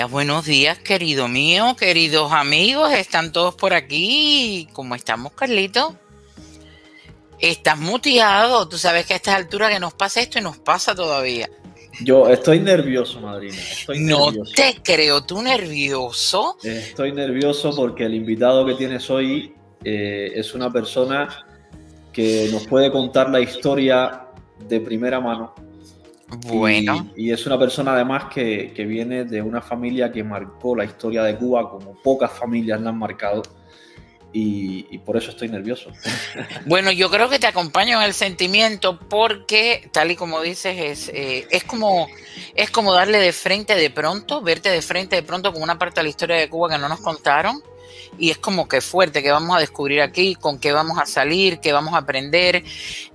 buenos días, querido mío, queridos amigos, están todos por aquí. ¿Cómo estamos, Carlito? Estás muteado, tú sabes que a estas alturas que nos pasa esto y nos pasa todavía. Yo estoy nervioso, madrina, estoy No nervioso. te creo, tú nervioso. Estoy nervioso porque el invitado que tienes hoy es una persona que nos puede contar la historia de primera mano. Bueno, Y es una persona además que viene de una familia que marcó la historia de Cuba como pocas familias la han marcado. Y por eso estoy nervioso. bueno, yo creo que te acompaño en el sentimiento porque, tal y como dices, es como darle de frente de pronto, verte de frente de pronto con una parte de la historia de Cuba que no nos contaron. Y es como que fuerte, que vamos a descubrir aquí, con qué vamos a salir, qué vamos a aprender.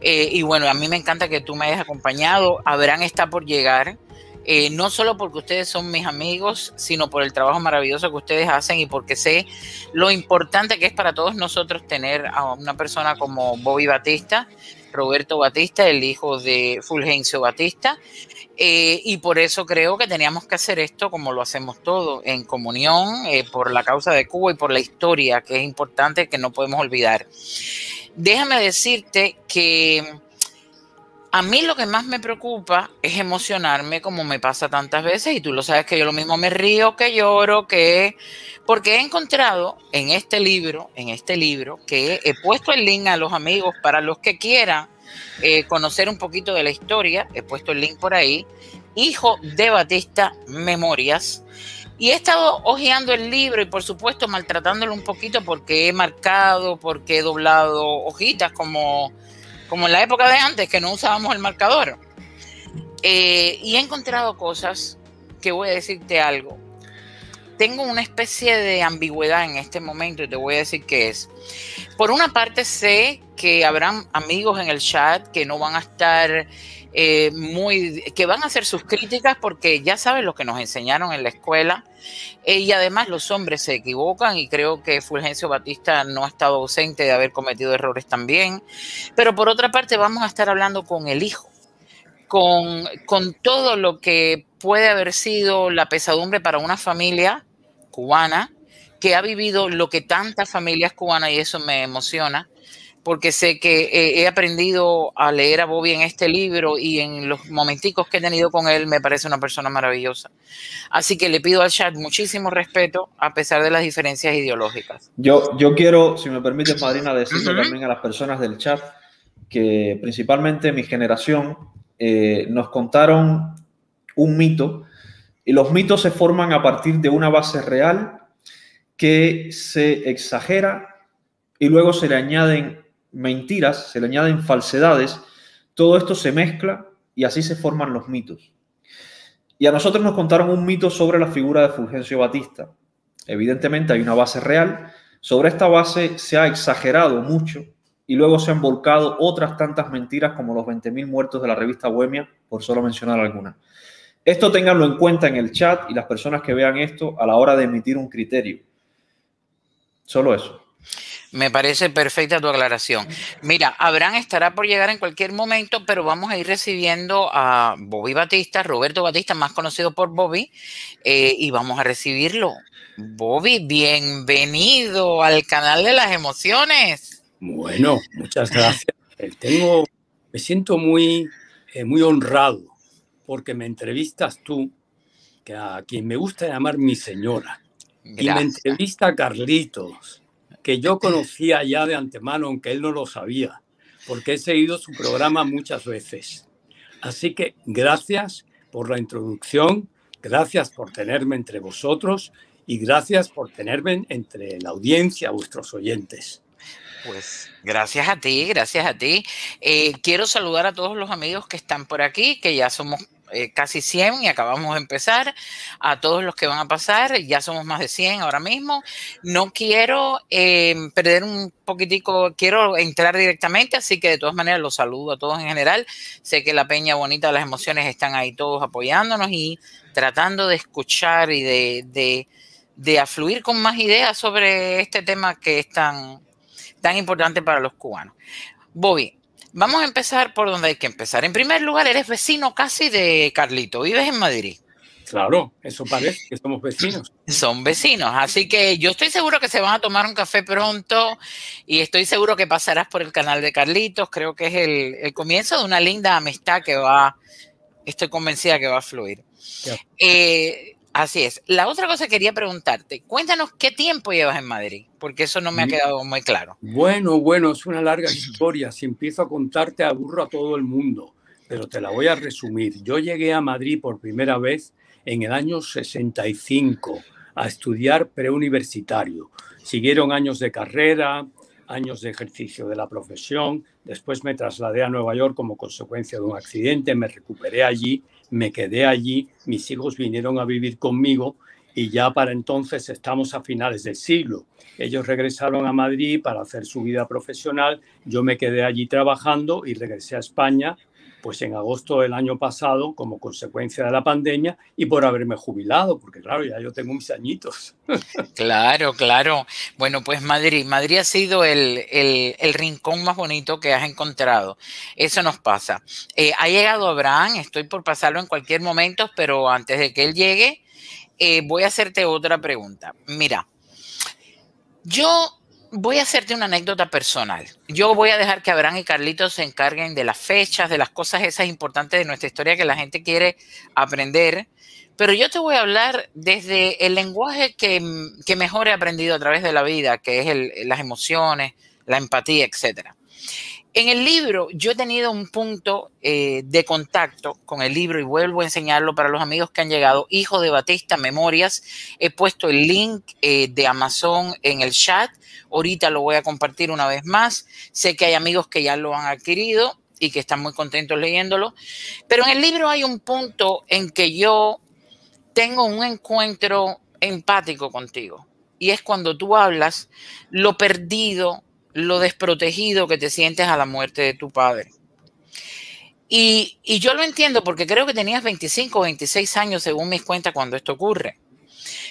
Y bueno, a mí me encanta que tú me hayas acompañado. Abraham está por llegar. No solo porque ustedes son mis amigos, sino por el trabajo maravilloso que ustedes hacen y porque sé lo importante que es para todos nosotros tener a una persona como Bobby Batista, Roberto Batista, el hijo de Fulgencio Batista. Y por eso creo que teníamos que hacer esto como lo hacemos todos, en comunión, por la causa de Cuba y por la historia, que es importante, que no podemos olvidar. Déjame decirte que a mí lo que más me preocupa es emocionarme como me pasa tantas veces, y tú lo sabes que yo lo mismo me río, que lloro, porque he encontrado en este libro, que he puesto el link a los amigos para los que quieran conocer un poquito de la historia, he puesto el link por ahí, Hijo de Batista, Memorias, y he estado hojeando el libro y por supuesto maltratándolo un poquito porque he marcado, porque he doblado hojitas como en la época de antes que no usábamos el marcador. Y he encontrado cosas que voy a decirte algo. Tengo una especie de ambigüedad en este momento y te voy a decir qué es. Por una parte sé que habrán amigos en el chat que no van a estar que van a hacer sus críticas porque ya saben lo que nos enseñaron en la escuela. Y además los hombres se equivocan y creo que Fulgencio Batista no ha estado ausente de haber cometido errores también. Pero por otra parte vamos a estar hablando con el hijo, con todo lo que puede haber sido la pesadumbre para una familia cubana que ha vivido lo que tantas familias cubanas, y eso me emociona, porque sé que he aprendido a leer a Bobby en este libro y en los momenticos que he tenido con él me parece una persona maravillosa. Así que le pido al chat muchísimo respeto a pesar de las diferencias ideológicas. Yo quiero, si me permites, madrina, decirle también a las personas del chat que principalmente mi generación nos contaron un mito, y los mitos se forman a partir de una base real que se exagera y luego se le añaden mentiras, se le añaden falsedades. Todo esto se mezcla y así se forman los mitos. Y a nosotros nos contaron un mito sobre la figura de Fulgencio Batista. Evidentemente hay una base real. Sobre esta base se ha exagerado mucho y luego se han volcado otras tantas mentiras como los 20.000 muertos de la revista Bohemia, por solo mencionar algunas. Esto ténganlo en cuenta en el chat y las personas que vean esto a la hora de emitir un criterio. Solo eso. Me parece perfecta tu aclaración. Mira, Abraham estará por llegar en cualquier momento, pero vamos a ir recibiendo a Bobby Batista, Roberto Batista, más conocido por Bobby, y vamos a recibirlo. Bobby, bienvenido al canal de las emociones. Bueno, muchas gracias. Me siento muy honrado porque me entrevistas tú, que a quien me gusta llamar mi señora. Gracias. Y me entrevista Carlitos, que yo conocía ya de antemano, aunque él no lo sabía, porque he seguido su programa muchas veces. Así que gracias por la introducción, gracias por tenerme entre vosotros y gracias por tenerme entre la audiencia, vuestros oyentes. Pues gracias a ti, gracias a ti. Quiero saludar a todos los amigos que están por aquí, que ya somos casi 100 y acabamos de empezar. A todos los que van a pasar, ya somos más de 100 ahora mismo. No quiero perder un poquitico, quiero entrar directamente, así que de todas maneras los saludo a todos en general. Sé que la Peña Bonita de las Emociones están ahí todos apoyándonos y tratando de escuchar y de afluir con más ideas sobre este tema que es tan importante para los cubanos. Bobby, vamos a empezar por donde hay que empezar. En primer lugar, eres vecino casi de Carlito. ¿Vives en Madrid? Claro, eso parece que somos vecinos. Son vecinos, así que yo estoy seguro que se van a tomar un café pronto y estoy seguro que pasarás por el canal de Carlitos. Creo que es el comienzo de una linda amistad que estoy convencida que va a fluir. Así es. La otra cosa que quería preguntarte, cuéntanos qué tiempo llevas en Madrid, porque eso no me ha quedado muy claro. Bueno, es una larga historia. Si empiezo a contarte, aburro a todo el mundo, pero te la voy a resumir. Yo llegué a Madrid por primera vez en el año 65 a estudiar preuniversitario. Siguieron años de carrera, años de ejercicio de la profesión. Después me trasladé a Nueva York como consecuencia de un accidente, me recuperé allí, me quedé allí, mis hijos vinieron a vivir conmigo y ya para entonces estamos a finales del siglo. Ellos regresaron a Madrid para hacer su vida profesional, yo me quedé allí trabajando y regresé a España pues en agosto del año pasado como consecuencia de la pandemia y por haberme jubilado, porque claro, ya yo tengo mis añitos. Claro, claro. Bueno, pues Madrid ha sido el rincón más bonito que has encontrado. Eso nos pasa. Ha llegado Abraham, estoy por pasarlo en cualquier momento, pero antes de que él llegue, voy a hacerte otra pregunta. Mira, yo voy a hacerte una anécdota personal. Yo voy a dejar que Abraham y Carlitos se encarguen de las fechas, de las cosas esas importantes de nuestra historia que la gente quiere aprender. Pero yo te voy a hablar desde el lenguaje que mejor he aprendido a través de la vida, que es las emociones, la empatía, etc. En el libro yo he tenido un punto de contacto con el libro y vuelvo a enseñarlo para los amigos que han llegado. Hijo de Batista, Memorias. He puesto el link de Amazon en el chat. Ahorita lo voy a compartir una vez más. Sé que hay amigos que ya lo han adquirido y que están muy contentos leyéndolo. Pero en el libro hay un punto en que yo tengo un encuentro empático contigo. Y es cuando tú hablas lo perdido, lo desprotegido que te sientes a la muerte de tu padre. Y yo lo entiendo porque creo que tenías 25 o 26 años según mis cuentas cuando esto ocurre.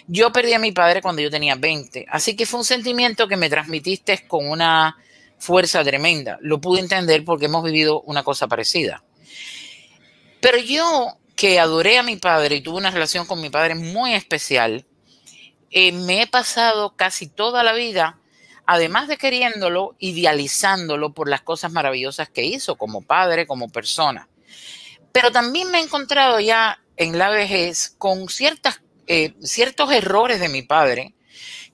Yo perdí a mi padre cuando yo tenía 20, así que fue un sentimiento que me transmitiste con una fuerza tremenda. Lo pude entender porque hemos vivido una cosa parecida. Pero yo, que adoré a mi padre y tuve una relación con mi padre muy especial, me he pasado casi toda la vida, además de queriéndolo, idealizándolo por las cosas maravillosas que hizo como padre, como persona. Pero también me he encontrado ya en la vejez con ciertos errores de mi padre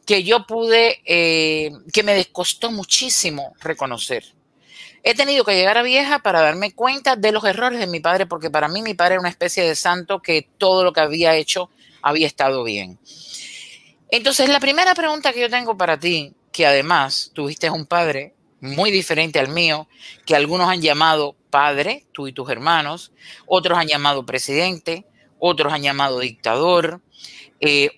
que yo que me costó muchísimo reconocer. He tenido que llegar a vieja para darme cuenta de los errores de mi padre, porque para mí mi padre era una especie de santo que todo lo que había hecho había estado bien. Entonces, la primera pregunta que yo tengo para ti, que además tuviste un padre muy diferente al mío, que algunos han llamado padre, tú y tus hermanos, otros han llamado presidente, otros han llamado dictador,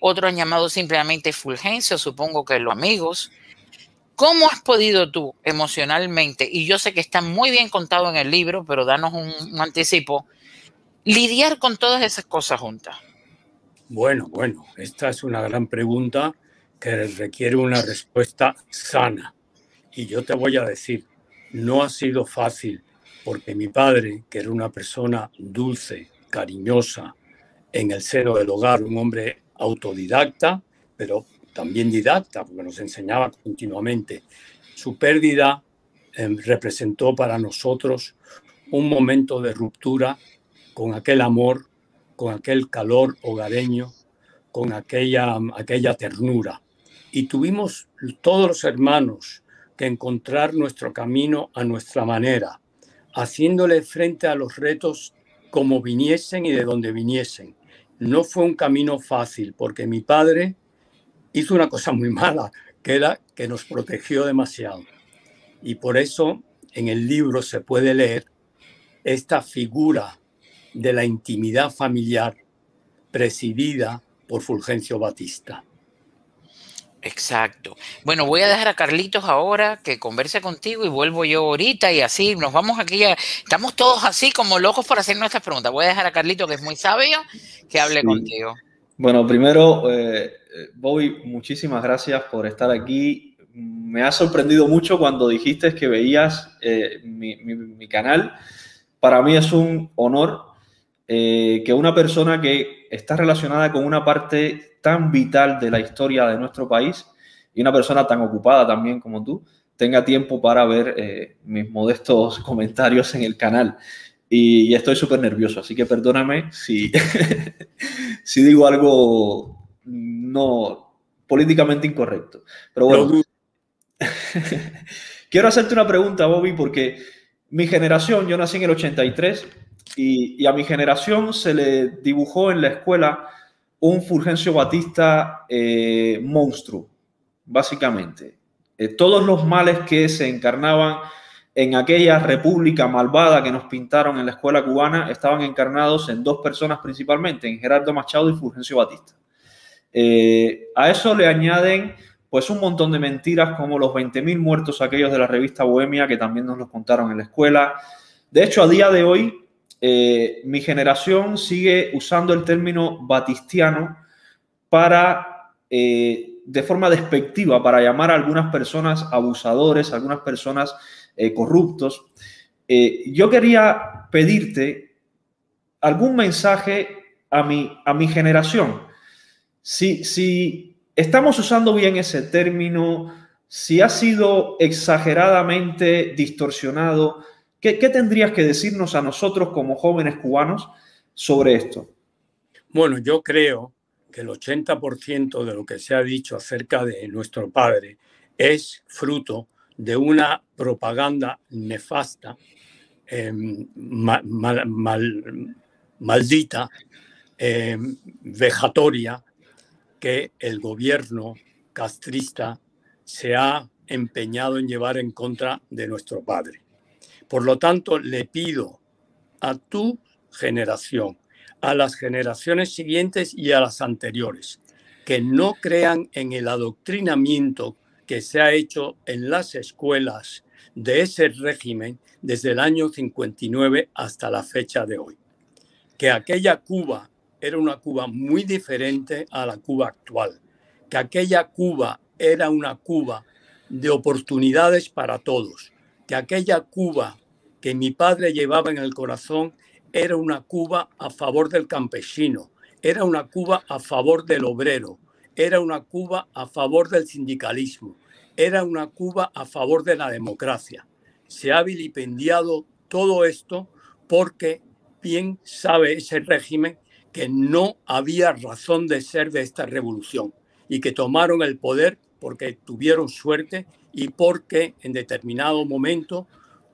otros han llamado simplemente Fulgencio, supongo que los amigos. ¿Cómo has podido tú emocionalmente, y yo sé que está muy bien contado en el libro, pero danos un anticipo, lidiar con todas esas cosas juntas? Bueno, esta es una gran pregunta que requiere una respuesta sana. Y yo te voy a decir, no ha sido fácil, porque mi padre, que era una persona dulce, cariñosa, en el seno del hogar, un hombre autodidacta, pero también didacta, porque nos enseñaba continuamente. Su pérdida representó para nosotros un momento de ruptura con aquel amor, con aquel calor hogareño, con aquella ternura. Y tuvimos todos los hermanos que encontrar nuestro camino a nuestra manera, haciéndole frente a los retos como viniesen y de donde viniesen. No fue un camino fácil, porque mi padre hizo una cosa muy mala, que era que nos protegió demasiado. Y por eso en el libro se puede leer esta figura de la intimidad familiar presidida por Fulgencio Batista. Exacto. Bueno, voy a dejar a Carlitos ahora que converse contigo y vuelvo yo ahorita y así nos vamos aquí. Estamos todos así como locos por hacer nuestras preguntas. Voy a dejar a Carlitos, que es muy sabio, que hable contigo. Bueno, primero, Bobby, muchísimas gracias por estar aquí. Me ha sorprendido mucho cuando dijiste que veías mi canal. Para mí es un honor que una persona que está relacionada con una parte tan vital de la historia de nuestro país y una persona tan ocupada también como tú, tenga tiempo para ver mis modestos comentarios en el canal. Y estoy súper nervioso, así que perdóname si, si digo algo no políticamente incorrecto. Pero bueno, quiero hacerte una pregunta, Bobby, porque mi generación, yo nací en el 83 y a mi generación se le dibujó en la escuela un Fulgencio Batista monstruo, básicamente. Todos los males que se encarnaban en aquella república malvada que nos pintaron en la escuela cubana estaban encarnados en dos personas principalmente, en Gerardo Machado y Fulgencio Batista. A eso le añaden pues un montón de mentiras como los 20.000 muertos aquellos de la revista Bohemia, que también nos los contaron en la escuela. De hecho, a día de hoy, mi generación sigue usando el término batistiano para, de forma despectiva, para llamar a algunas personas abusadores, a algunas personas corruptos. Yo quería pedirte algún mensaje a mi generación. Si estamos usando bien ese término, si ha sido exageradamente distorsionado, ¿qué tendrías que decirnos a nosotros como jóvenes cubanos sobre esto? Bueno, yo creo que el 80% de lo que se ha dicho acerca de nuestro padre es fruto de una propaganda nefasta, maldita, vejatoria, que el gobierno castrista se ha empeñado en llevar en contra de nuestro padre. Por lo tanto, le pido a tu generación, a las generaciones siguientes y a las anteriores, que no crean en el adoctrinamiento que se ha hecho en las escuelas de ese régimen desde el año 59 hasta la fecha de hoy. Que aquella Cuba era una Cuba muy diferente a la Cuba actual, que aquella Cuba era una Cuba de oportunidades para todos, que aquella Cuba que mi padre llevaba en el corazón era una Cuba a favor del campesino, era una Cuba a favor del obrero, era una Cuba a favor del sindicalismo, era una Cuba a favor de la democracia. Se ha vilipendiado todo esto porque bien sabe ese régimen que no había razón de ser de esta revolución y que tomaron el poder porque tuvieron suerte y porque en determinado momento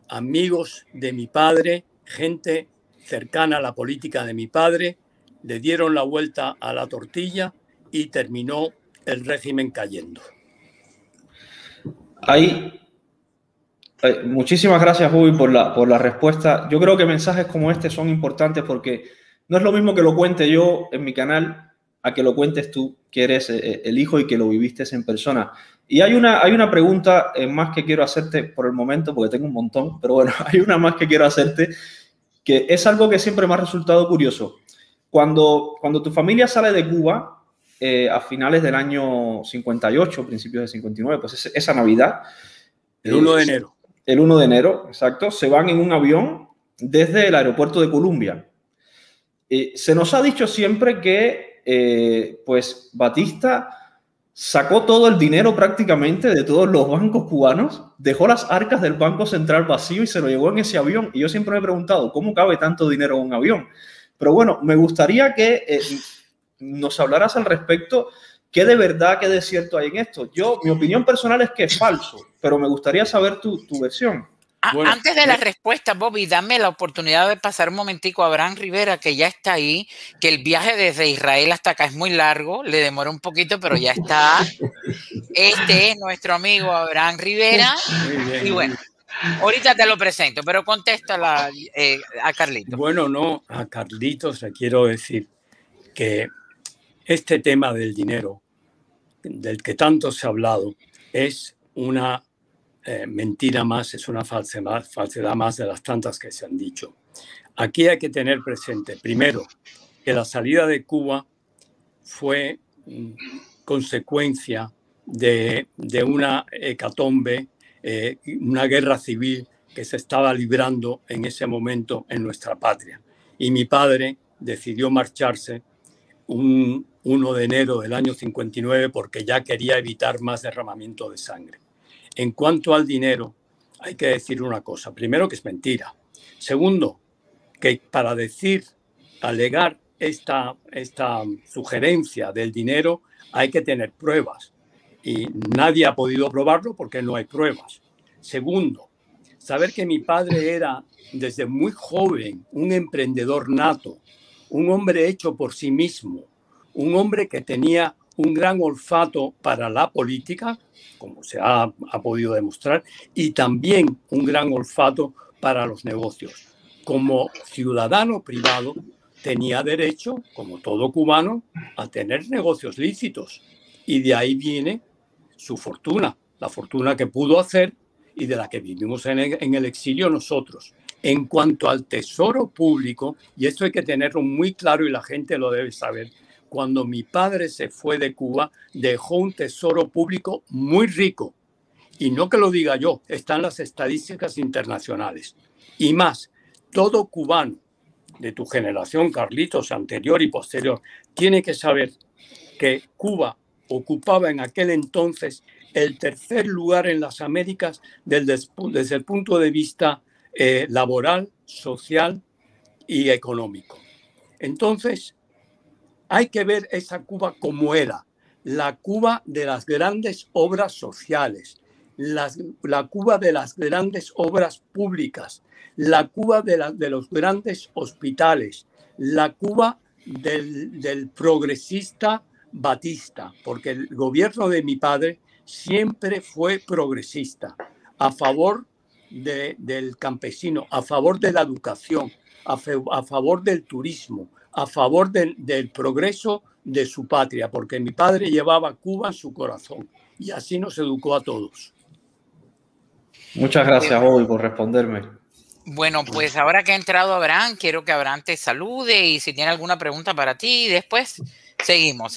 amigos de mi padre, gente cercana a la política de mi padre, le dieron la vuelta a la tortilla y terminó el régimen cayendo. Muchísimas gracias, Bobby, por la respuesta. Yo creo que mensajes como este son importantes porque no es lo mismo que lo cuente yo en mi canal a que lo cuentes tú, que eres el hijo y que lo viviste en persona. Y hay una pregunta más que quiero hacerte por el momento, porque tengo un montón, pero bueno, hay una más que quiero hacerte, que es algo que siempre me ha resultado curioso. Cuando tu familia sale de Cuba a finales del año 58, principios de 59, pues esa Navidad. El 1 de enero. El 1 de enero, exacto. Se van en un avión desde el aeropuerto de Columbia. Se nos ha dicho siempre que pues Batista sacó todo el dinero prácticamente de todos los bancos cubanos, dejó las arcas del Banco Central vacío y se lo llevó en ese avión. Y yo siempre me he preguntado, ¿cómo cabe tanto dinero en un avión? Pero bueno, me gustaría que nos hablaras al respecto. ¿Qué de verdad, qué de cierto hay en esto? Mi opinión personal es que es falso, pero me gustaría saber tu versión. Bueno, antes de la respuesta, Bobby, dame la oportunidad de pasar un momentico a Abraham Rivera, que ya está ahí, que el viaje desde Israel hasta acá es muy largo, le demora un poquito, pero ya está. Este es nuestro amigo Abraham Rivera. Muy bien. Y bueno, ahorita te lo presento, pero contéstala a Carlitos. Bueno, no, a Carlitos le quiero decir que este tema del dinero, del que tanto se ha hablado, es una mentira más, es una falsedad más de las tantas que se han dicho. Aquí hay que tener presente, primero, que la salida de Cuba fue consecuencia de una hecatombe, una guerra civil que se estaba librando en ese momento en nuestra patria. Y mi padre decidió marcharse un 1 de enero del año 59 porque ya quería evitar más derramamiento de sangre. En cuanto al dinero, hay que decir una cosa. Primero, que es mentira. Segundo, que para alegar esta sugerencia del dinero hay que tener pruebas. Y nadie ha podido probarlo porque no hay pruebas. Segundo, saber que mi padre era desde muy joven un emprendedor nato, un hombre hecho por sí mismo, un hombre que tenía un gran olfato para la política, como se ha podido demostrar, y también un gran olfato para los negocios. Como ciudadano privado, tenía derecho, como todo cubano, a tener negocios lícitos. Y de ahí viene su fortuna, la fortuna que pudo hacer y de la que vivimos en el exilio nosotros. En cuanto al tesoro público, y esto hay que tenerlo muy claro y la gente lo debe saber, cuando mi padre se fue de Cuba, dejó un tesoro público muy rico. Y no que lo diga yo, están las estadísticas internacionales. Y más, todo cubano de tu generación, Carlitos, anterior y posterior, tiene que saber que Cuba ocupaba en aquel entonces el tercer lugar en las Américas desde el punto de vista laboral, social y económico. Entonces, hay que ver esa Cuba como era, la Cuba de las grandes obras sociales, la Cuba de las grandes obras públicas, la Cuba de los grandes hospitales, la Cuba del progresista Batista, porque el gobierno de mi padre siempre fue progresista, a favor del campesino, a favor de la educación, a favor del turismo, a favor del progreso de su patria, porque mi padre llevaba Cuba en su corazón y así nos educó a todos. Muchas gracias, Bobby, por responderme. Bueno, pues ahora que ha entrado Abraham, quiero que Abraham te salude y si tiene alguna pregunta para ti, después seguimos.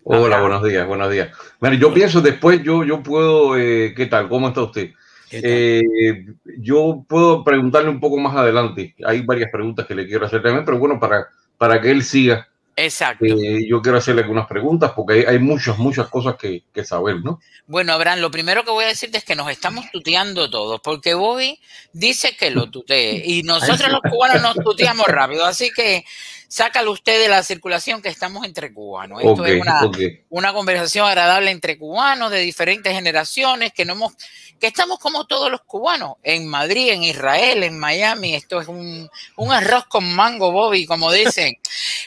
Hola, Abraham. buenos días. Bueno, yo pienso después, yo puedo, ¿qué tal? ¿Cómo está usted? Yo puedo preguntarle un poco más adelante. Hay varias preguntas que le quiero hacer también, pero bueno, para que él siga. Exacto. Yo quiero hacerle algunas preguntas porque hay muchas cosas que saber, ¿no? Bueno, Abraham, lo primero que voy a decirte es que nos estamos tuteando todos, porque Bobby dice que lo tutee y nosotros los cubanos nos tuteamos rápido, así que sácalo usted de la circulación que estamos entre cubanos. Esto es una conversación agradable entre cubanos de diferentes generaciones que estamos como todos los cubanos, en Madrid, en Israel, en Miami. Esto es un arroz con mango, Bobby, como dicen,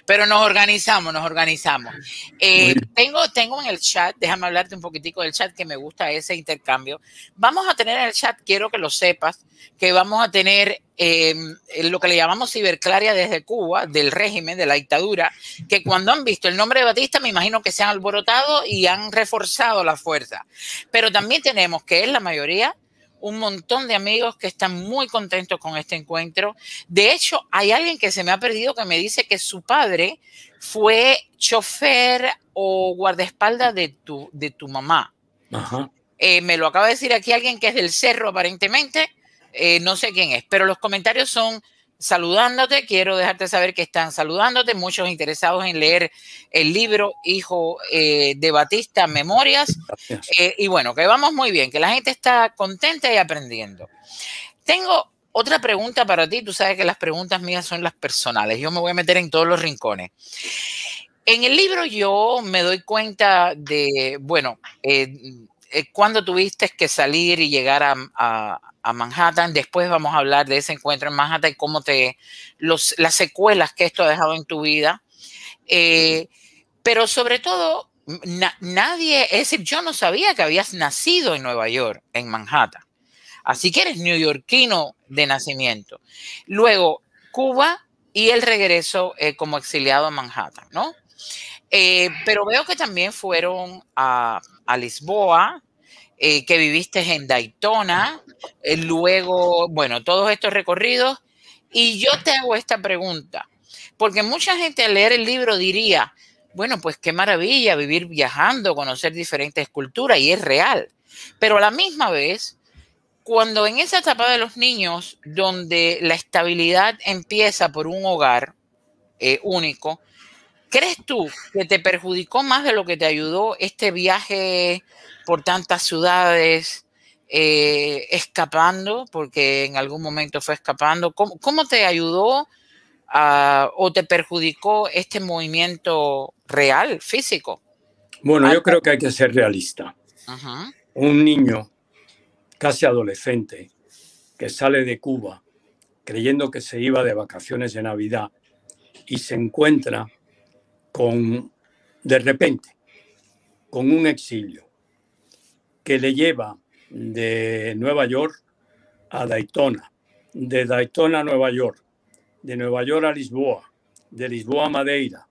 pero nos organizamos. Tengo en el chat, déjame hablarte un poquitico del chat, que me gusta ese intercambio. Vamos a tener en el chat, quiero que lo sepas, que vamos a tener lo que le llamamos ciberclaria desde Cuba, del régimen, de la dictadura, que cuando han visto el nombre de Batista, me imagino que se han alborotado y han reforzado la fuerza. Pero también tenemos, que es la mayoría, un montón de amigos que están muy contentos con este encuentro. De hecho, hay alguien que se me ha perdido que me dice que su padre fue chofer o guardaespaldas de tu mamá. Ajá. Me lo acaba de decir aquí alguien que es del Cerro, aparentemente. No sé quién es, pero los comentarios son saludándote. Quiero dejarte saber que están saludándote, muchos interesados en leer el libro Hijo de Batista, Memorias. Y bueno, que vamos muy bien, que la gente está contenta y aprendiendo. Tengo otra pregunta para ti. Tú sabes que las preguntas mías son las personales. Yo me voy a meter en todos los rincones. En el libro yo me doy cuenta de, bueno, cuando tuviste que salir y llegar a Manhattan. Después vamos a hablar de ese encuentro en Manhattan y cómo las secuelas que esto ha dejado en tu vida. Pero sobre todo, nadie, es decir, yo no sabía que habías nacido en Nueva York, en Manhattan. Así que eres neoyorquino de nacimiento. Luego, Cuba y el regreso como exiliado a Manhattan, ¿no? Pero veo que también fueron a Lisboa, que viviste en Daytona, luego, bueno, todos estos recorridos. Y yo te hago esta pregunta, porque mucha gente al leer el libro diría, bueno, pues qué maravilla vivir viajando, conocer diferentes culturas, y es real. Pero a la misma vez, cuando en esa etapa de los niños, donde la estabilidad empieza por un hogar, único. ¿Crees tú que te perjudicó más de lo que te ayudó este viaje por tantas ciudades, escapando, porque en algún momento fue escapando? ¿Cómo te ayudó o te perjudicó este movimiento real, físico? Bueno, yo creo que hay que ser realista. Uh-huh. Un niño casi adolescente que sale de Cuba creyendo que se iba de vacaciones de Navidad y se encuentra de repente con un exilio que le lleva de Nueva York a Daytona, de Daytona a Nueva York, de Nueva York a Lisboa, de Lisboa a Madeira,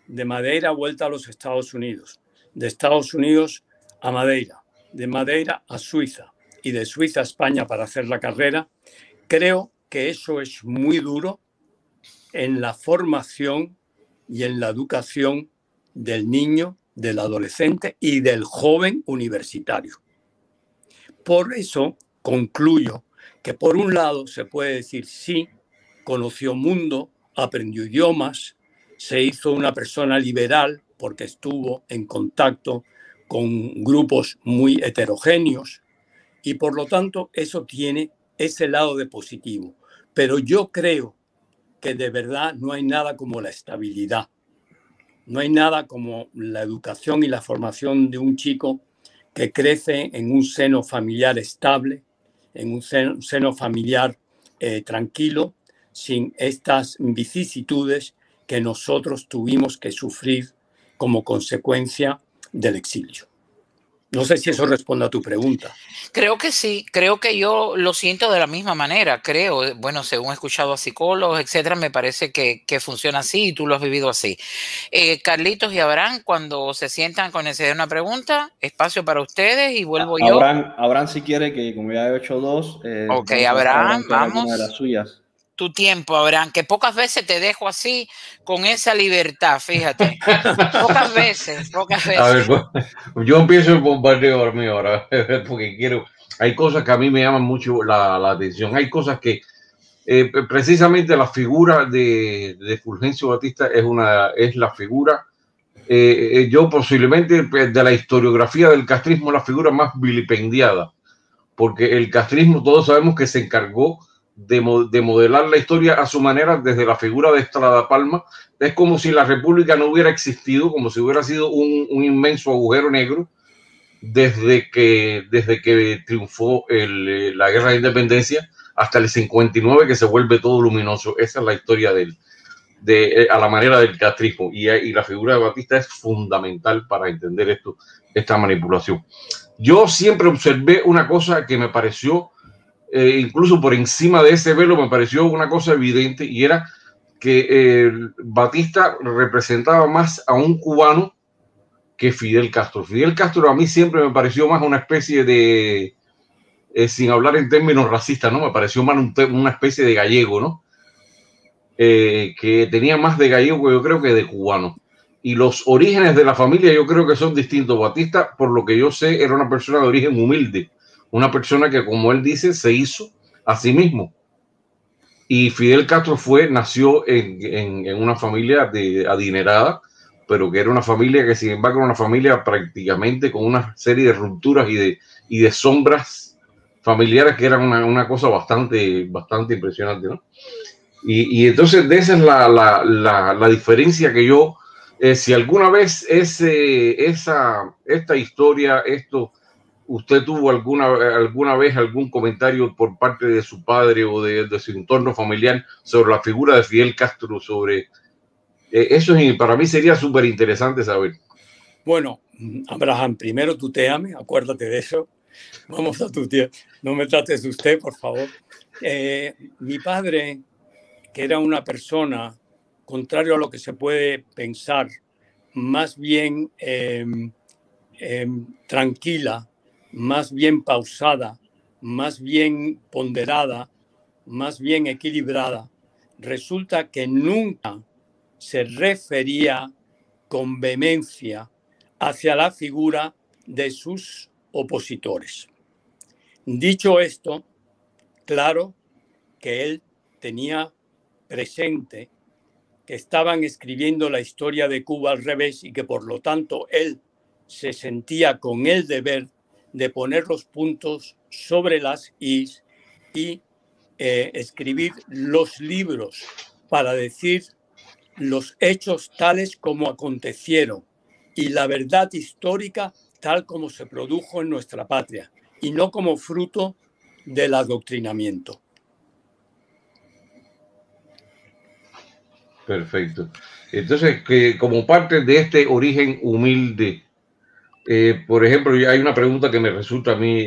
de Madeira vuelta a los Estados Unidos, de Estados Unidos a Madeira, de Madeira a Suiza y de Suiza a España para hacer la carrera. Creo que eso es muy duro en la formación y en la educación del niño, del adolescente y del joven universitario. Por eso concluyo que por un lado se puede decir sí, conoció mundo, aprendió idiomas, se hizo una persona liberal porque estuvo en contacto con grupos muy heterogéneos y por lo tanto eso tiene ese lado de positivo. Pero yo creo que de verdad no hay nada como la estabilidad. No hay nada como la educación y la formación de un chico que crece en un seno familiar estable, en un seno familiar tranquilo, sin estas vicisitudes que nosotros tuvimos que sufrir como consecuencia del exilio. No sé si eso responde a tu pregunta. Creo que sí, creo que yo lo siento de la misma manera, creo, bueno, según he escuchado a psicólogos, etcétera, me parece que funciona así y tú lo has vivido así. Carlitos y Abraham, cuando se sientan con necesidad de una pregunta, espacio para ustedes y vuelvo yo. Abraham si quiere, que como ya he hecho dos, ok, Abraham, vamos. De las suyas. Tu tiempo, Abraham, que pocas veces te dejo así, con esa libertad, fíjate. Pocas veces. A ver, yo empiezo el bombardeo mío ahora, porque hay cosas que a mí me llaman mucho la atención. Hay cosas que, precisamente la figura de Fulgencio Batista es la figura, yo posiblemente de la historiografía del castrismo, la figura más vilipendiada, porque el castrismo todos sabemos que se encargó de modelar la historia a su manera desde la figura de Estrada Palma. Es como si la República no hubiera existido, como si hubiera sido un inmenso agujero negro desde que triunfó la Guerra de Independencia hasta el 59, que se vuelve todo luminoso. Esa es la historia a la manera del castrismo, y la figura de Batista es fundamental para entender esta manipulación. Yo siempre observé una cosa que me pareció, incluso por encima de ese velo, me pareció una cosa evidente, y era que Batista representaba más a un cubano que Fidel Castro. Fidel Castro a mí siempre me pareció más una especie de, sin hablar en términos racistas, ¿no? Me pareció más una especie de gallego, ¿no? Que tenía más de gallego, yo creo, que de cubano. Y los orígenes de la familia yo creo que son distintos. Batista, por lo que yo sé, era una persona de origen humilde, una persona que, como él dice, se hizo a sí mismo. Y Fidel Castro nació en una familia adinerada, pero que era una familia que, sin embargo, era una familia prácticamente con una serie de rupturas y de sombras familiares que eran una cosa bastante impresionante, ¿no? Y entonces de esa es la diferencia que yo, si alguna vez esta historia, usted tuvo alguna vez algún comentario por parte de su padre o de su entorno familiar sobre la figura de Fidel Castro, sobre eso, para mí sería súper interesante saber. Bueno, Abraham, primero tutéame, acuérdate de eso. Vamos a tutear. No me trates de usted, por favor. Mi padre, que era una persona, contrario a lo que se puede pensar, más bien tranquila, más bien pausada, más bien ponderada, más bien equilibrada, resulta que nunca se refería con vehemencia hacia la figura de sus opositores. Dicho esto, claro que él tenía presente que estaban escribiendo la historia de Cuba al revés y que por lo tanto él se sentía con el deber de poner los puntos sobre las is y escribir los libros para decir los hechos tales como acontecieron y la verdad histórica tal como se produjo en nuestra patria y no como fruto del adoctrinamiento. Perfecto. Entonces, que como parte de este origen humilde, por ejemplo, hay una pregunta que me resulta a mí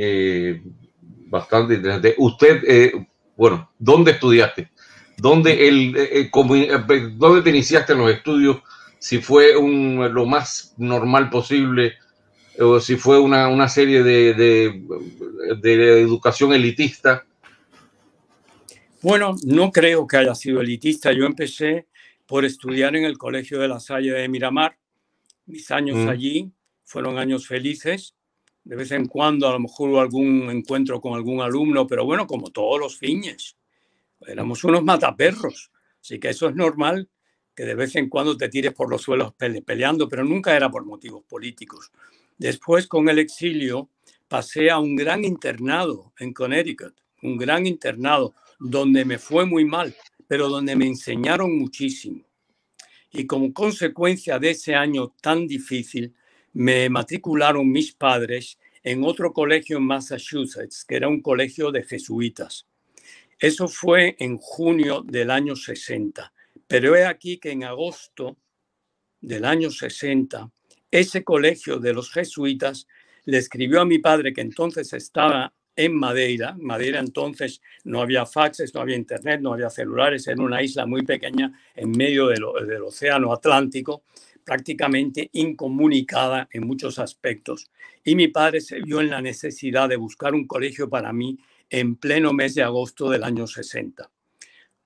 bastante interesante. Usted, bueno, ¿dónde estudiaste? ¿Dónde te iniciaste en los estudios? Si fue lo más normal posible o si fue una serie de educación elitista. Bueno, no creo que haya sido elitista. Yo empecé por estudiar en el Colegio de La Salle de Miramar. Mis años allí fueron años felices. De vez en cuando a lo mejor hubo algún encuentro con algún alumno, pero bueno, como todos los fines. Éramos unos mataperros. Así que eso es normal, que de vez en cuando te tires por los suelos peleando, pero nunca era por motivos políticos. Después, con el exilio, pasé a un gran internado en Connecticut, un gran internado donde me fue muy mal, pero donde me enseñaron muchísimo. Y como consecuencia de ese año tan difícil, me matricularon mis padres en otro colegio en Massachusetts, que era un colegio de jesuitas. Eso fue en junio del año 60. Pero he aquí que en agosto del año 60, ese colegio de los jesuitas le escribió a mi padre, que entonces estaba en Madeira. Madeira entonces no había faxes, no había internet, no había celulares, era una isla muy pequeña en medio del océano Atlántico, prácticamente incomunicada en muchos aspectos. Y mi padre se vio en la necesidad de buscar un colegio para mí en pleno mes de agosto del año 60.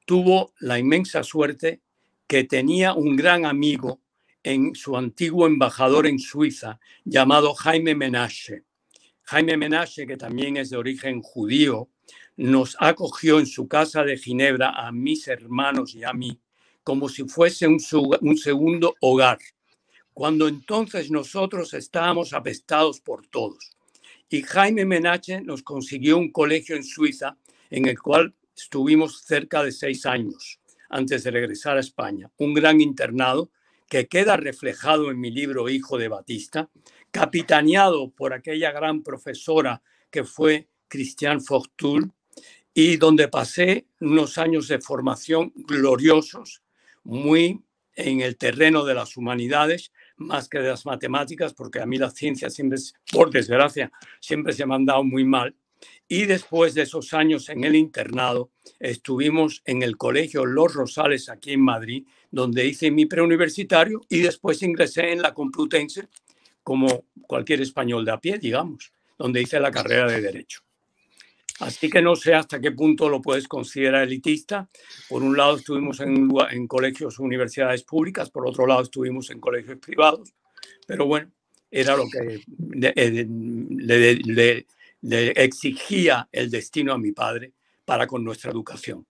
Tuvo la inmensa suerte que tenía un gran amigo en su antiguo embajador en Suiza, llamado Jaime Menashe. Jaime Menashe, que también es de origen judío, nos acogió en su casa de Ginebra a mis hermanos y a mí como si fuese un segundo hogar, cuando entonces nosotros estábamos apestados por todos. Y Jaime Menashe nos consiguió un colegio en Suiza en el cual estuvimos cerca de 6 años antes de regresar a España. Un gran internado que queda reflejado en mi libro Hijo de Batista, capitaneado por aquella gran profesora que fue Christiane Fortul, y donde pasé unos años de formación gloriosos, muy en el terreno de las humanidades, más que de las matemáticas, porque a mí las ciencias siempre, por desgracia, siempre se me han dado muy mal. Y después de esos años en el internado, estuvimos en el Colegio Los Rosales, aquí en Madrid, donde hice mi preuniversitario y después ingresé en la Complutense, como cualquier español de a pie, digamos, donde hice la carrera de Derecho. Así que no sé hasta qué punto lo puedes considerar elitista. Por un lado estuvimos en colegios, universidades públicas, por otro lado estuvimos en colegios privados, pero bueno, era lo que le exigía el destino a mi padre para con nuestra educación.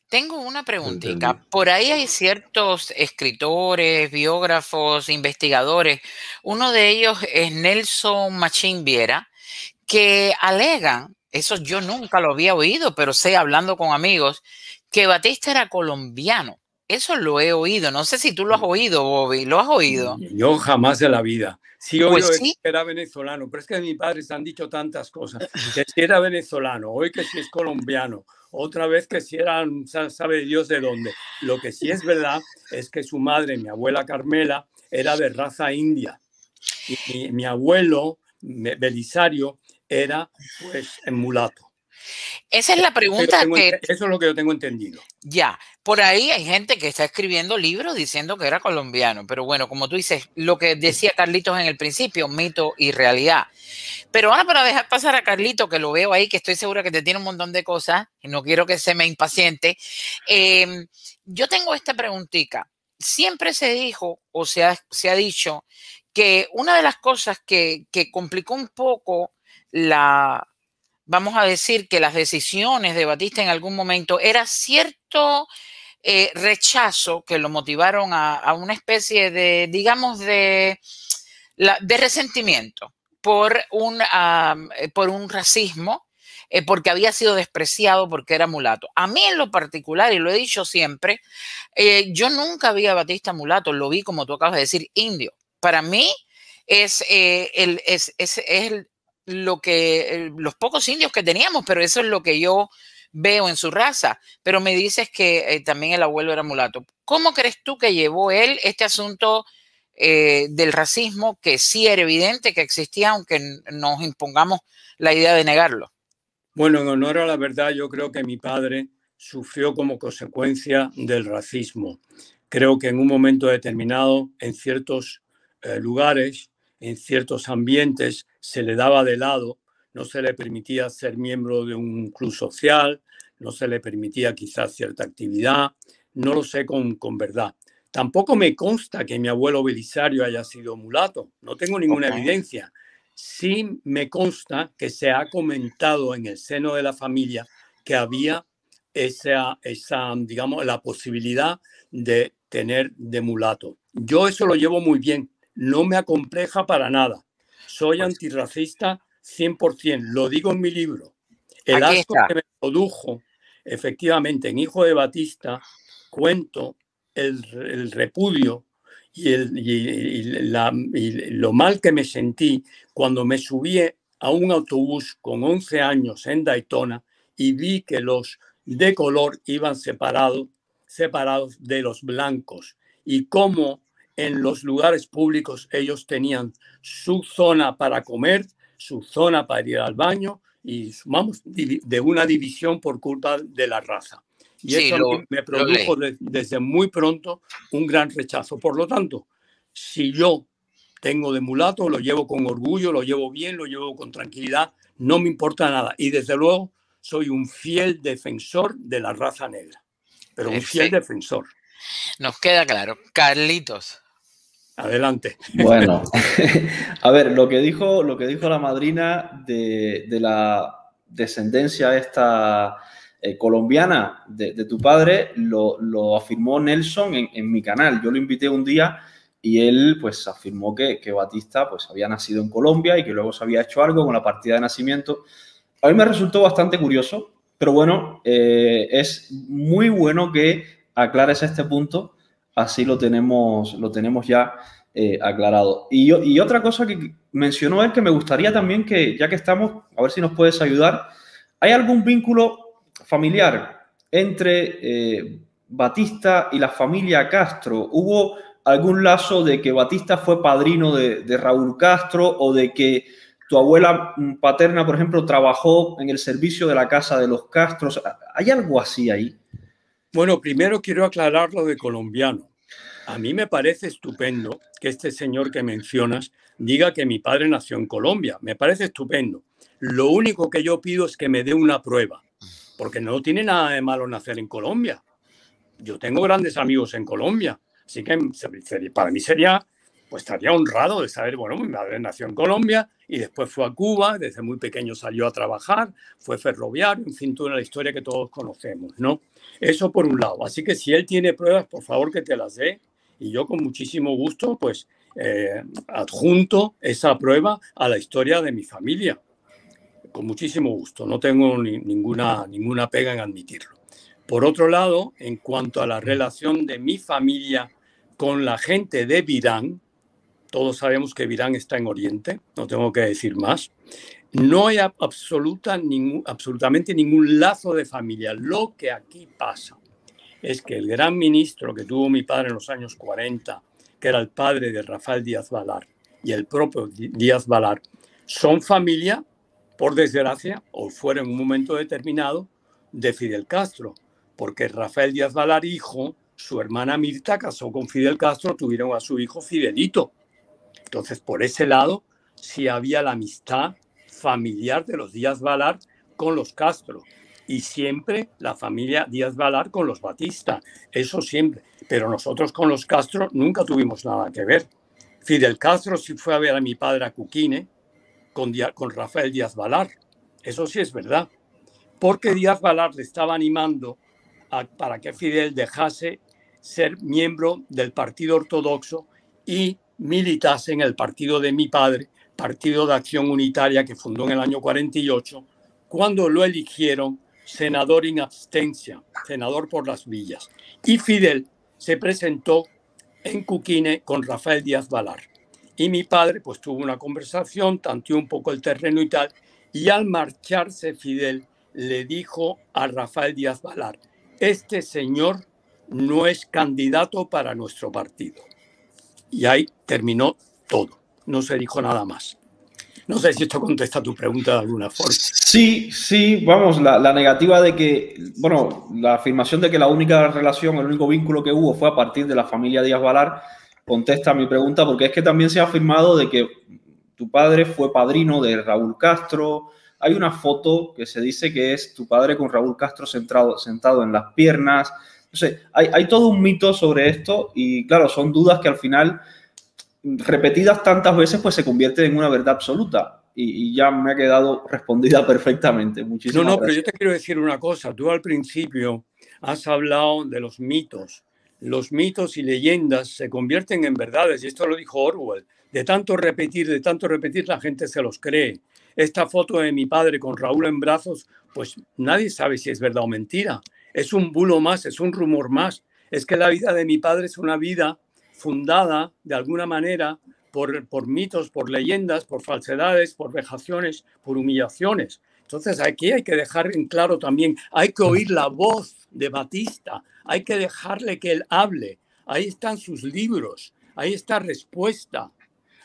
Tengo una preguntita. Por ahí hay ciertos escritores, biógrafos, investigadores. Uno de ellos es Nelson Machín Viera, que alegan, eso yo nunca lo había oído, pero sé hablando con amigos, que Batista era colombiano. Eso lo he oído. No sé si tú lo has oído, Bobby. ¿Lo has oído? Yo jamás de la vida. Sí he oído Pues sí. que era venezolano, pero es que mis padres han dicho tantas cosas. Que si era venezolano, hoy que si es colombiano, otra vez que si era, sabe Dios de dónde. Lo que sí es verdad es que su madre, mi abuela Carmela, era de raza india. Y mi abuelo, Belisario, era pues mulato. Esa es la pregunta que... Eso es lo que yo tengo entendido. Ya, por ahí hay gente que está escribiendo libros diciendo que era colombiano, pero bueno, como tú dices, lo que decía Carlitos en el principio, mito y realidad. Pero ahora para dejar pasar a Carlito, que lo veo ahí, que estoy segura que te tiene un montón de cosas, y no quiero que se me impaciente, yo tengo esta preguntita. Siempre se dijo, o se ha dicho, que una de las cosas que complicó un poco vamos a decir que las decisiones de Batista en algún momento era cierto rechazo que lo motivaron a una especie de, digamos, de resentimiento por un racismo, porque había sido despreciado porque era mulato. A mí en lo particular, y lo he dicho siempre, yo nunca vi a Batista mulato, lo vi, como tú acabas de decir, indio. Para mí es los pocos indios que teníamos, pero eso es lo que yo veo en su raza. Pero me dices que también el abuelo era mulato. ¿Cómo crees tú que llevó él este asunto del racismo, que sí era evidente que existía, aunque nos impongamos la idea de negarlo? Bueno, en honor a la verdad, yo creo que mi padre sufrió como consecuencia del racismo. Creo que en un momento determinado, en ciertos lugares, en ciertos ambientes, se le daba de lado, no se le permitía ser miembro de un club social, no se le permitía quizás cierta actividad, no lo sé con verdad. Tampoco me consta que mi abuelo Belisario haya sido mulato, no tengo ninguna evidencia. Sí me consta que se ha comentado en el seno de la familia que había esa digamos, la posibilidad de tener de mulato. Yo eso lo llevo muy bien, no me acompleja para nada. Soy antirracista 100%, lo digo en mi libro. El asco que me produjo, efectivamente, en Hijo de Batista, cuento el repudio y lo mal que me sentí cuando me subí a un autobús con 11 años en Daytona y vi que los de color iban separados de los blancos, y cómo en los lugares públicos ellos tenían su zona para comer, su zona para ir al baño, y vamos, de una división por culpa de la raza. Y sí, eso me produjo desde muy pronto un gran rechazo. Por lo tanto, si yo tengo de mulato, lo llevo con orgullo, lo llevo bien, lo llevo con tranquilidad, no me importa nada. Y desde luego soy un fiel defensor de la raza negra, pero un fiel defensor. Nos queda claro. Carlitos. Adelante. Bueno, a ver, lo que dijo la madrina de la descendencia esta colombiana de tu padre, lo afirmó Nelson en mi canal. Yo lo invité un día y él pues afirmó que Batista pues había nacido en Colombia y que luego se había hecho algo con la partida de nacimiento. A mí me resultó bastante curioso, pero bueno, es muy bueno que aclares este punto. Así lo tenemos ya aclarado. Y otra cosa que mencionó él, que me gustaría también que, ya que estamos, a ver si nos puedes ayudar. ¿Hay algún vínculo familiar entre Batista y la familia Castro? ¿Hubo algún lazo de que Batista fue padrino de Raúl Castro, o de que tu abuela paterna, por ejemplo, trabajó en el servicio de la casa de los Castros? ¿Hay algo así ahí? Bueno, primero quiero aclarar lo de colombiano. A mí me parece estupendo que este señor que mencionas diga que mi padre nació en Colombia. Me parece estupendo. Lo único que yo pido es que me dé una prueba, porque no tiene nada de malo nacer en Colombia. Yo tengo grandes amigos en Colombia, así que para mí sería, pues estaría honrado de saber, bueno, mi madre nació en Colombia y después fue a Cuba, desde muy pequeño salió a trabajar, fue ferroviario, en fin, toda la historia que todos conocemos, ¿no? Eso por un lado. Así que si él tiene pruebas, por favor que te las dé, y yo con muchísimo gusto, pues, adjunto esa prueba a la historia de mi familia. Con muchísimo gusto, no tengo ninguna pega en admitirlo. Por otro lado, en cuanto a la relación de mi familia con la gente de Virán, todos sabemos que Virán está en Oriente, no tengo que decir más. No hay absolutamente ningún lazo de familia. Lo que aquí pasa es que el gran ministro que tuvo mi padre en los años 40, que era el padre de Rafael Díaz Balart, y el propio Díaz Balart, son familia, por desgracia, o fueron en un momento determinado, de Fidel Castro, porque Rafael Díaz Balart, hijo, su hermana Mirta casó con Fidel Castro, tuvieron a su hijo Fidelito. Entonces, por ese lado, sí había la amistad familiar de los Díaz Balart con los Castro, y siempre la familia Díaz Balart con los Batista, eso siempre. Pero nosotros con los Castro nunca tuvimos nada que ver. Fidel Castro sí fue a ver a mi padre a Cuquine con Rafael Díaz Balart, eso sí es verdad, porque Díaz Balart le estaba animando para que Fidel dejase ser miembro del Partido Ortodoxo y militase en el partido de mi padre, Partido de Acción Unitaria, que fundó en el año 48, cuando lo eligieron senador in abstention, senador por las villas. Y Fidel se presentó en Cuquine con Rafael Díaz Balar. Y mi padre pues tuvo una conversación, tanteó un poco el terreno y tal, y al marcharse Fidel le dijo a Rafael Díaz Balar: este señor no es candidato para nuestro partido. Y ahí terminó todo, no se dijo nada más. No sé si esto contesta tu pregunta de alguna forma. Sí, sí, vamos, la negativa de que, bueno, la afirmación de que la única relación, el único vínculo que hubo fue a partir de la familia Díaz Balar, contesta a mi pregunta, porque es que también se ha afirmado de que tu padre fue padrino de Raúl Castro. Hay una foto que se dice que es tu padre con Raúl Castro sentado en las piernas. No sé, hay todo un mito sobre esto y, claro, son dudas que al final, repetidas tantas veces, pues se convierten en una verdad absoluta. Y ya me ha quedado respondida perfectamente. Muchísimas gracias. Pero yo te quiero decir una cosa. Tú al principio has hablado de los mitos. Los mitos y leyendas se convierten en verdades, y esto lo dijo Orwell. De tanto repetir, la gente se los cree. Esta foto de mi padre con Raúl en brazos, pues nadie sabe si es verdad o mentira. Es un bulo más, es un rumor más. Es que la vida de mi padre es una vida fundada, de alguna manera, por mitos, por leyendas, por falsedades, por vejaciones, por humillaciones. Entonces aquí hay que dejar en claro también, hay que oír la voz de Batista, hay que dejarle que él hable. Ahí están sus libros, ahí está Respuesta,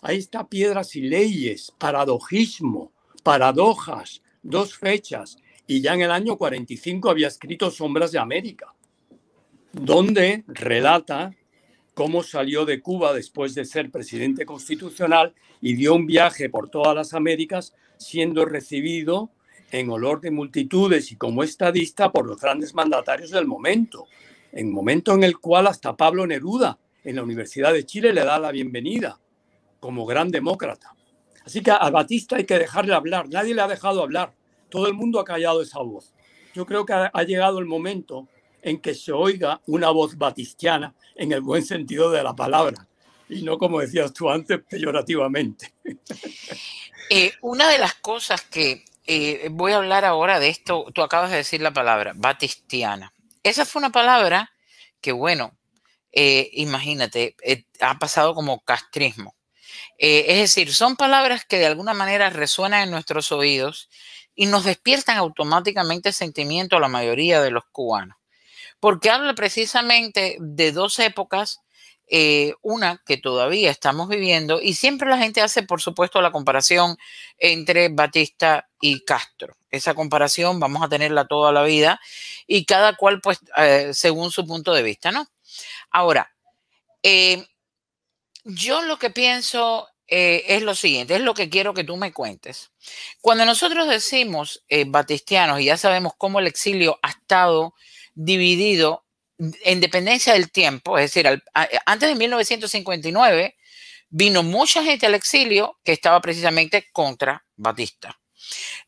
ahí está Piedras y Leyes, Paradojismo, Paradojas, 2 fechas. Y ya en el año 45 había escrito Sombras de América, donde relata cómo salió de Cuba después de ser presidente constitucional y dio un viaje por todas las Américas, siendo recibido en olor de multitudes y como estadista por los grandes mandatarios del momento, en momento en el cual hasta Pablo Neruda en la Universidad de Chile le da la bienvenida como gran demócrata. Así que a Batista hay que dejarle hablar, nadie le ha dejado hablar, todo el mundo ha callado esa voz. Yo creo que ha llegado el momento en que se oiga una voz batistiana en el buen sentido de la palabra y no, como decías tú antes, peyorativamente. Una de las cosas que voy a hablar ahora de esto, tú acabas de decir la palabra batistiana. Esa fue una palabra que, bueno, imagínate, ha pasado como castrismo. Es decir, son palabras que de alguna manera resuenan en nuestros oídos y nos despiertan automáticamente sentimiento a la mayoría de los cubanos. Porque habla precisamente de 2 épocas, una que todavía estamos viviendo, y siempre la gente hace, por supuesto, la comparación entre Batista y Castro. Esa comparación vamos a tenerla toda la vida y cada cual, pues, según su punto de vista, ¿no? Ahora, yo lo que pienso es lo siguiente, es lo que quiero que tú me cuentes. Cuando nosotros decimos batistianos, y ya sabemos cómo el exilio ha estado dividido en dependencia del tiempo, es decir, antes de 1959 vino mucha gente al exilio que estaba precisamente contra Batista.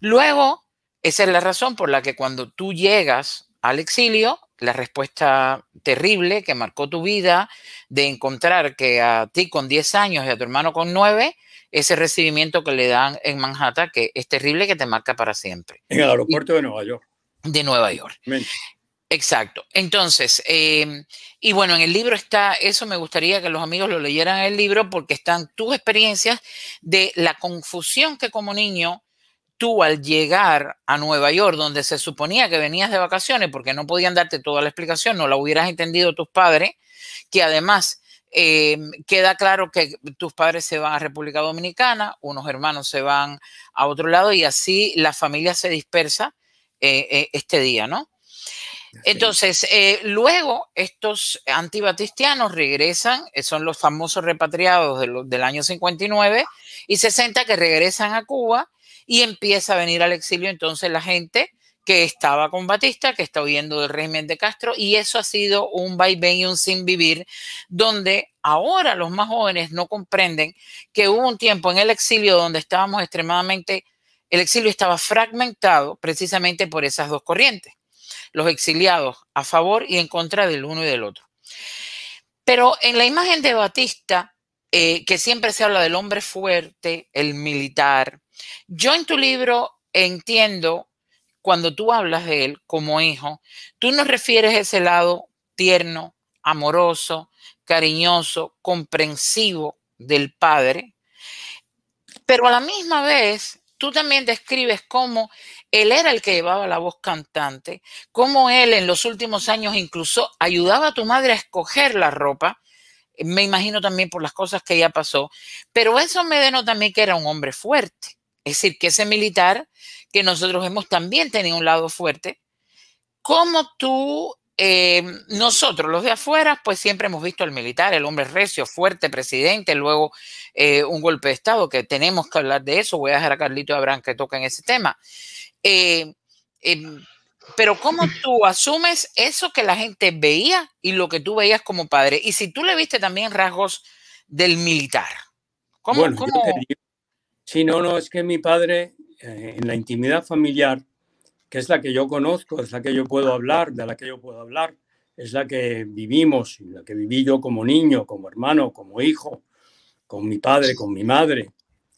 Luego, esa es la razón por la que cuando tú llegas al exilio, la respuesta terrible que marcó tu vida de encontrar que a ti con 10 años y a tu hermano con 9, ese recibimiento que le dan en Manhattan, que es terrible, que te marca para siempre. En el aeropuerto de Nueva York. De Nueva York. Bien. Exacto. Entonces, y bueno, en el libro está, eso me gustaría que los amigos lo leyeran en el libro porque están tus experiencias de la confusión que como niño tú al llegar a Nueva York, donde se suponía que venías de vacaciones porque no podían darte toda la explicación, no la hubieras entendido tus padres, que además queda claro que tus padres se van a República Dominicana, unos hermanos se van a otro lado y así la familia se dispersa este día, ¿no? Entonces, luego estos antibatistianos regresan, son los famosos repatriados del año 59 y 60 que regresan a Cuba y empieza a venir al exilio entonces la gente que estaba con Batista, que está huyendo del régimen de Castro, y eso ha sido un vaivén y un sin vivir, donde ahora los más jóvenes no comprenden que hubo un tiempo en el exilio donde estábamos extremadamente, el exilio estaba fragmentado precisamente por esas 2 corrientes. los exiliados a favor y en contra del uno y del otro. Pero en la imagen de Batista, que siempre se habla del hombre fuerte, el militar, yo en tu libro entiendo, cuando tú hablas de él como hijo, tú nos refieres a ese lado tierno, amoroso, cariñoso, comprensivo del padre, pero a la misma vez tú también describes cómo él era el que llevaba la voz cantante, cómo él en los últimos años incluso ayudaba a tu madre a escoger la ropa, me imagino también por las cosas que ella pasó, pero eso me denota también que era un hombre fuerte. Es decir, que ese militar que nosotros vemos también tenía un lado fuerte. ¿Cómo tú, nosotros los de afuera, pues siempre hemos visto al militar, el hombre recio, fuerte, presidente, luego un golpe de Estado, que tenemos que hablar de eso, voy a dejar a Carlito y Abraham que toquen ese tema. Pero ¿cómo tú asumes eso que la gente veía y lo que tú veías como padre? Y si tú le viste también rasgos del militar. ¿Cómo? Bueno, yo te digo, sí, no, es que mi padre, en la intimidad familiar, que es la que yo conozco, es la que yo puedo hablar, de la que yo puedo hablar, es la que vivimos, la que viví yo como niño, como hermano, como hijo, con mi padre, con mi madre,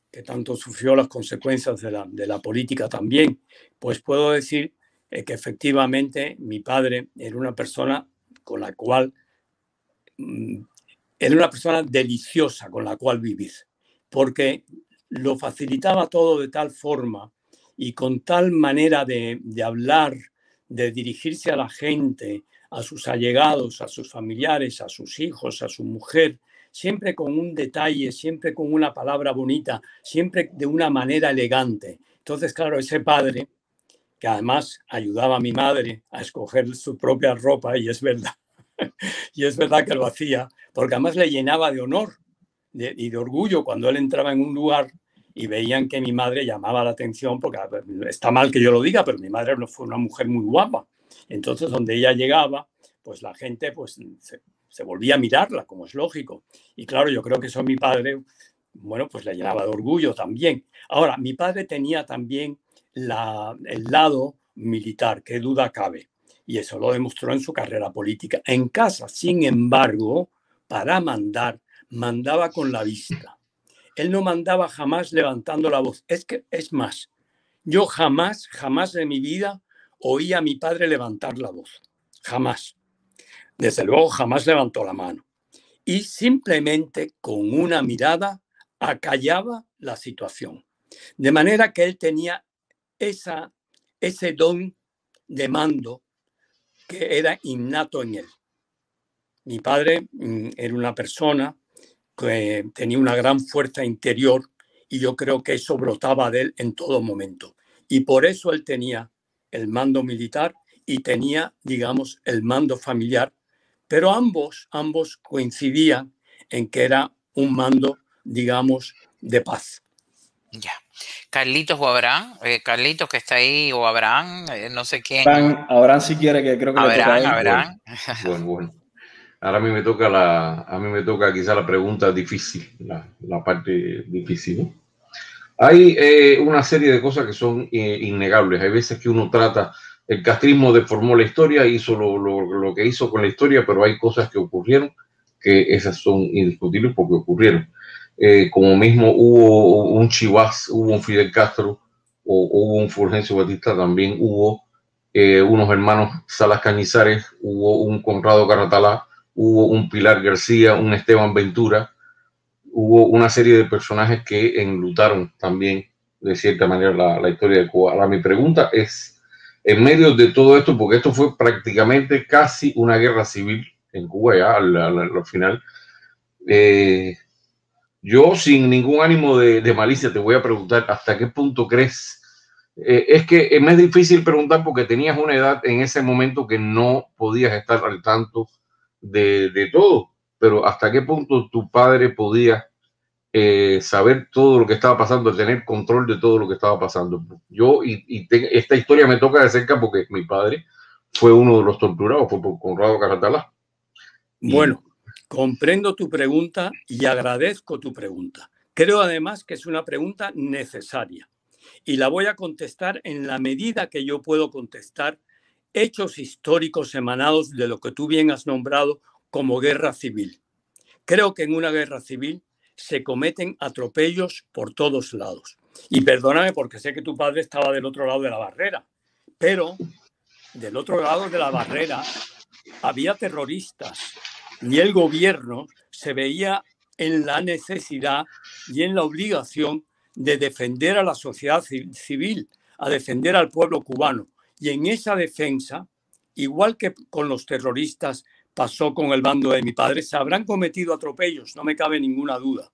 que tanto sufrió las consecuencias de la política también, pues puedo decir que efectivamente mi padre era una persona con la cual, era una persona deliciosa con la cual vivir, porque lo facilitaba todo de tal forma y con tal manera de hablar, de dirigirse a la gente, a sus allegados, a sus familiares, a sus hijos, a su mujer, siempre con un detalle, siempre con una palabra bonita, siempre de una manera elegante. Entonces, claro, ese padre, que además ayudaba a mi madre a escoger su propia ropa, y es verdad que lo hacía, porque además le llenaba de honor y de orgullo cuando él entraba en un lugar y veían que mi madre llamaba la atención, porque está mal que yo lo diga, pero mi madre fue una mujer muy guapa. Entonces, donde ella llegaba, pues la gente pues, se volvía a mirarla, como es lógico. Y claro, yo creo que eso a mi padre, bueno, pues le llenaba de orgullo también. Ahora, mi padre tenía también el lado militar, qué duda cabe. Y eso lo demostró en su carrera política. En casa, sin embargo, para mandaba con la vista. Él no mandaba jamás levantando la voz. Es más, yo jamás de mi vida oí a mi padre levantar la voz. Jamás. Desde luego, jamás levantó la mano. Y simplemente con una mirada acallaba la situación. De manera que él tenía ese don de mando que era innato en él. Mi padre era una persona que tenía una gran fuerza interior y yo creo que eso brotaba de él en todo momento. Y por eso él tenía el mando militar y tenía, digamos, el mando familiar, pero ambos coincidían en que era un mando, digamos, de paz. Ya. Carlitos o Abraham, Carlitos que está ahí, o Abraham, no sé quién. Abraham si quiere, que creo que Abraham, le toca a él. Abraham. Bueno. Ahora a mí me toca quizá la pregunta difícil, la parte difícil, ¿no? Hay una serie de cosas que son innegables. Hay veces que uno trata, el castrismo deformó la historia, hizo lo que hizo con la historia, pero hay cosas que ocurrieron que esas son indiscutibles porque ocurrieron. Como mismo hubo un Chivas, hubo un Fidel Castro, o hubo un Fulgencio Batista, también hubo unos hermanos Salas Cañizares, hubo un Conrado Caratalá, hubo un Pilar García, un Esteban Ventura, hubo una serie de personajes que enlutaron también de cierta manera la historia de Cuba. Ahora mi pregunta es, en medio de todo esto, porque esto fue prácticamente casi una guerra civil en Cuba ya al final, yo sin ningún ánimo de malicia te voy a preguntar hasta qué punto crees. Es que me es difícil preguntar porque tenías una edad en ese momento que no podías estar al tanto de todo, pero hasta qué punto tu padre podía saber todo lo que estaba pasando, tener control de todo lo que estaba pasando. Yo, esta historia me toca de cerca porque mi padre fue uno de los torturados, fue por Conrado Caratalá. Bueno, comprendo tu pregunta y agradezco tu pregunta. Creo además que es una pregunta necesaria y la voy a contestar en la medida que yo puedo contestar hechos históricos emanados de lo que tú bien has nombrado como guerra civil. Creo que en una guerra civil se cometen atropellos por todos lados. Y perdóname porque sé que tu padre estaba del otro lado de la barrera, pero del otro lado de la barrera había terroristas y el gobierno se veía en la necesidad y en la obligación de defender a la sociedad civil, a defender al pueblo cubano. Y en esa defensa, igual que con los terroristas pasó con el bando de mi padre, se habrán cometido atropellos, no me cabe ninguna duda.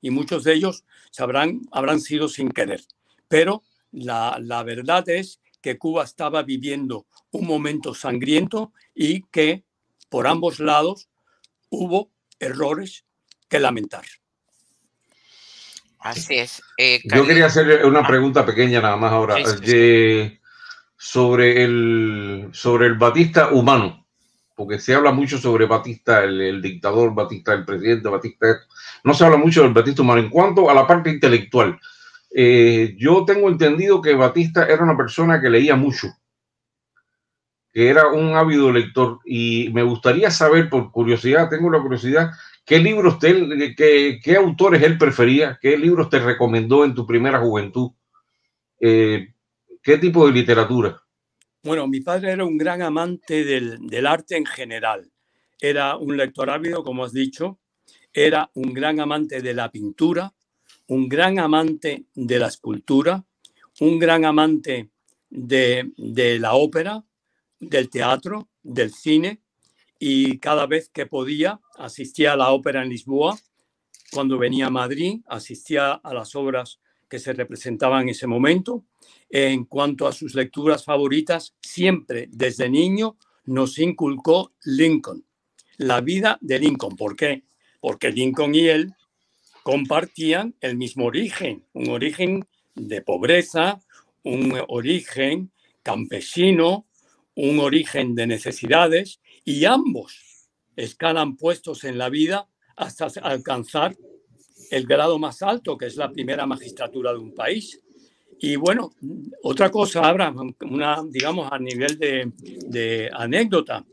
Y muchos de ellos habrán sido sin querer. Pero la verdad es que Cuba estaba viviendo un momento sangriento y que por ambos lados hubo errores que lamentar. Así es. Yo quería hacer una pregunta pequeña nada más ahora, sobre el Batista humano, porque se habla mucho sobre Batista, el dictador, Batista, el presidente, Batista. No se habla mucho del Batista humano. En cuanto a la parte intelectual, yo tengo entendido que Batista era una persona que leía mucho, que era un ávido lector, y me gustaría saber, por curiosidad, tengo la curiosidad, ¿qué libros qué autores él prefería? ¿Qué libros te recomendó en tu primera juventud? ¿Qué tipo de literatura? Bueno, mi padre era un gran amante del arte en general. Era un lector ávido, como has dicho. Era un gran amante de la pintura, un gran amante de la escultura, un gran amante de la ópera, del teatro, del cine, y cada vez que podía asistía a la ópera en Lisboa. Cuando venía a Madrid asistía a las obras que se representaban en ese momento. En cuanto a sus lecturas favoritas, siempre desde niño nos inculcó Lincoln, la vida de Lincoln. ¿Por qué? Porque Lincoln y él compartían el mismo origen, un origen de pobreza, un origen campesino, un origen de necesidades, y ambos escalan puestos en la vida hasta alcanzar el grado más alto, que es la primera magistratura de un país. Y bueno, otra cosa, Abraham, digamos a nivel de anécdota,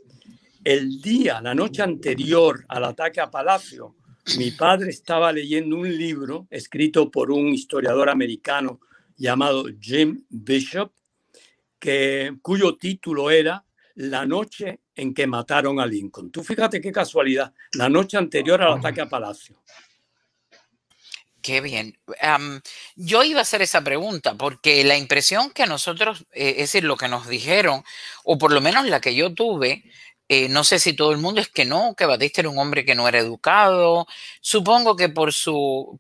la noche anterior al ataque a Palacio, mi padre estaba leyendo un libro escrito por un historiador americano llamado Jim Bishop, cuyo título era La noche en que mataron a Lincoln. Tú fíjate qué casualidad, la noche anterior al ataque a Palacio. Qué bien. Yo iba a hacer esa pregunta porque la impresión que nosotros, es decir, lo que nos dijeron, o por lo menos la que yo tuve, no sé si todo el mundo, es que no, que Batista era un hombre que no era educado, supongo que por su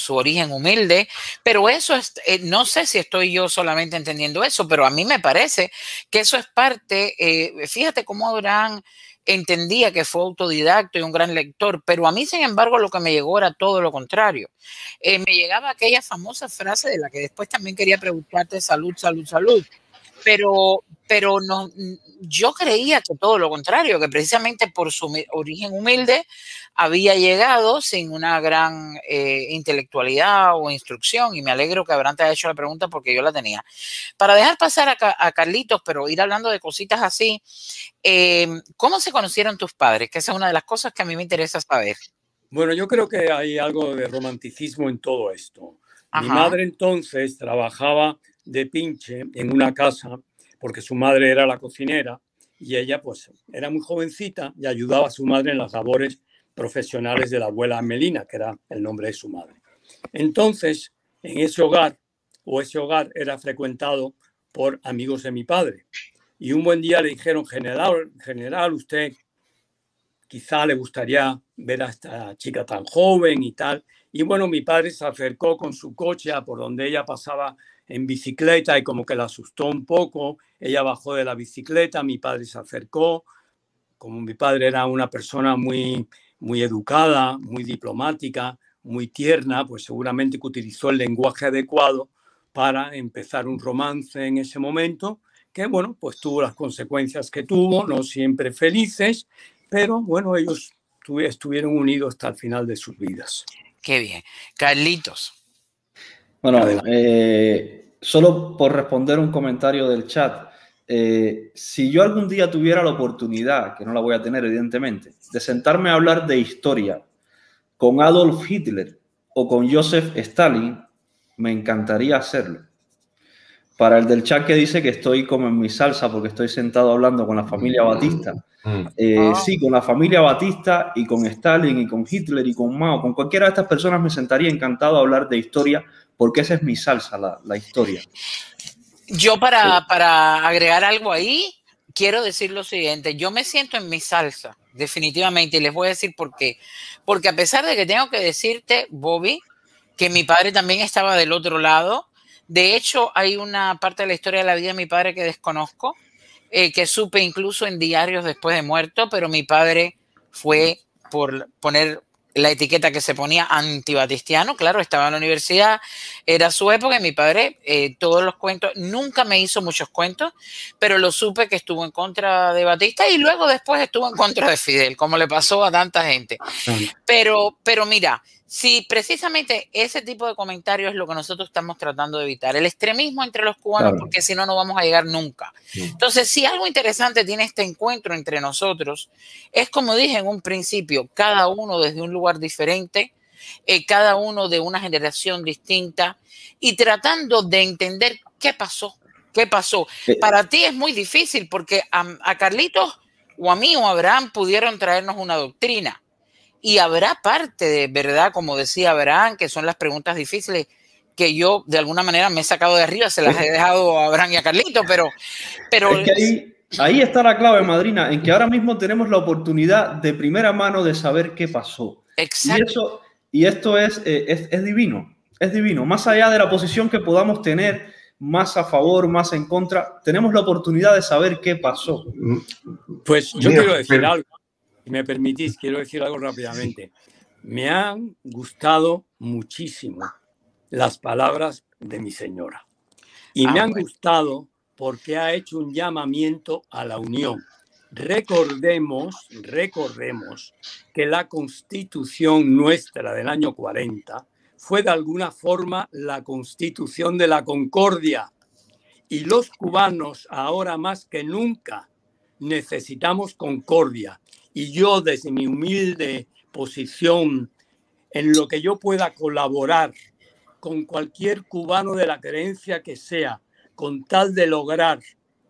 origen humilde, pero eso es, no sé si estoy yo solamente entendiendo eso, pero a mí me parece que eso es parte, fíjate cómo Abraham entendía que fue autodidacto y un gran lector, pero a mí, sin embargo, lo que me llegó era todo lo contrario. Me llegaba aquella famosa frase de la que después también quería preguntarte, salud, salud, salud, pero no, yo creía que todo lo contrario, que precisamente por su origen humilde había llegado sin una gran intelectualidad o instrucción, y me alegro que Abraham te haya hecho la pregunta porque yo la tenía. Para dejar pasar a Carlitos, pero ir hablando de cositas así, ¿cómo se conocieron tus padres? Que esa es una de las cosas que a mí me interesa saber. Bueno, yo creo que hay algo de romanticismo en todo esto. Ajá. Mi madre entonces trabajaba de pinche en una casa porque su madre era la cocinera y ella pues era muy jovencita y ayudaba a su madre en las labores profesionales de la abuela Melina, que era el nombre de su madre. Entonces, en ese hogar era frecuentado por amigos de mi padre. Y un buen día le dijeron, general, usted quizá le gustaría ver a esta chica tan joven y tal. Y bueno, mi padre se acercó con su coche a por donde ella pasaba en bicicleta y como que la asustó un poco. Ella bajó de la bicicleta, mi padre se acercó. Como mi padre era una persona muy, muy educada, muy diplomática, muy tierna, pues seguramente que utilizó el lenguaje adecuado para empezar un romance en ese momento, que bueno, pues tuvo las consecuencias que tuvo, no siempre felices, pero bueno, ellos estuvieron unidos hasta el final de sus vidas. Qué bien. Carlitos. Bueno, solo por responder un comentario del chat, si yo algún día tuviera la oportunidad, que no la voy a tener evidentemente, de sentarme a hablar de historia con Adolf Hitler o con Joseph Stalin, me encantaría hacerlo. Para el del chat que dice que estoy como en mi salsa porque estoy sentado hablando con la familia Batista. Sí, con la familia Batista y con Stalin y con Hitler y con Mao, con cualquiera de estas personas me sentaría encantado a hablar de historia porque esa es mi salsa, la historia. Yo para agregar algo ahí, quiero decir lo siguiente. Yo me siento en mi salsa, definitivamente, y les voy a decir por qué. Porque a pesar de que tengo que decirte, Bobby, que mi padre también estaba del otro lado. De hecho, hay una parte de la historia de la vida de mi padre que desconozco, que supe incluso en diarios después de muerto, pero mi padre fue por poner la etiqueta que se ponía antibatistiano. Claro, estaba en la universidad, era su época y mi padre, todos los cuentos, nunca me hizo muchos cuentos, pero lo supe que estuvo en contra de Batista y luego después estuvo en contra de Fidel, como le pasó a tanta gente. Pero mira, si precisamente ese tipo de comentarios es lo que nosotros estamos tratando de evitar, el extremismo entre los cubanos, claro, porque si no, no vamos a llegar nunca. Entonces, si algo interesante tiene este encuentro entre nosotros, es como dije en un principio, cada uno desde un lugar diferente, cada uno de una generación distinta y tratando de entender qué pasó. ¿Qué pasó? Para ti es muy difícil porque a Carlitos o a mí o a Abraham pudieron traernos una doctrina. Y habrá parte de verdad, como decía Abraham, que son las preguntas difíciles que yo de alguna manera me he sacado de arriba, se las he dejado a Abraham y a Carlito, pero es que ahí está la clave, madrina, en que ahora mismo tenemos la oportunidad de primera mano de saber qué pasó. Exacto. Y esto es divino, es divino. Más allá de la posición que podamos tener, más a favor, más en contra, tenemos la oportunidad de saber qué pasó. Pues yo quiero decir algo. Si me permitís, quiero decir algo rápidamente. Me han gustado muchísimo las palabras de mi señora. Y me han gustado porque ha hecho un llamamiento a la unión. Recordemos que la Constitución nuestra del año 40 fue de alguna forma la Constitución de la Concordia. Y los cubanos, ahora más que nunca, necesitamos concordia. Y yo, desde mi humilde posición, en lo que yo pueda colaborar con cualquier cubano de la creencia que sea, con tal de lograr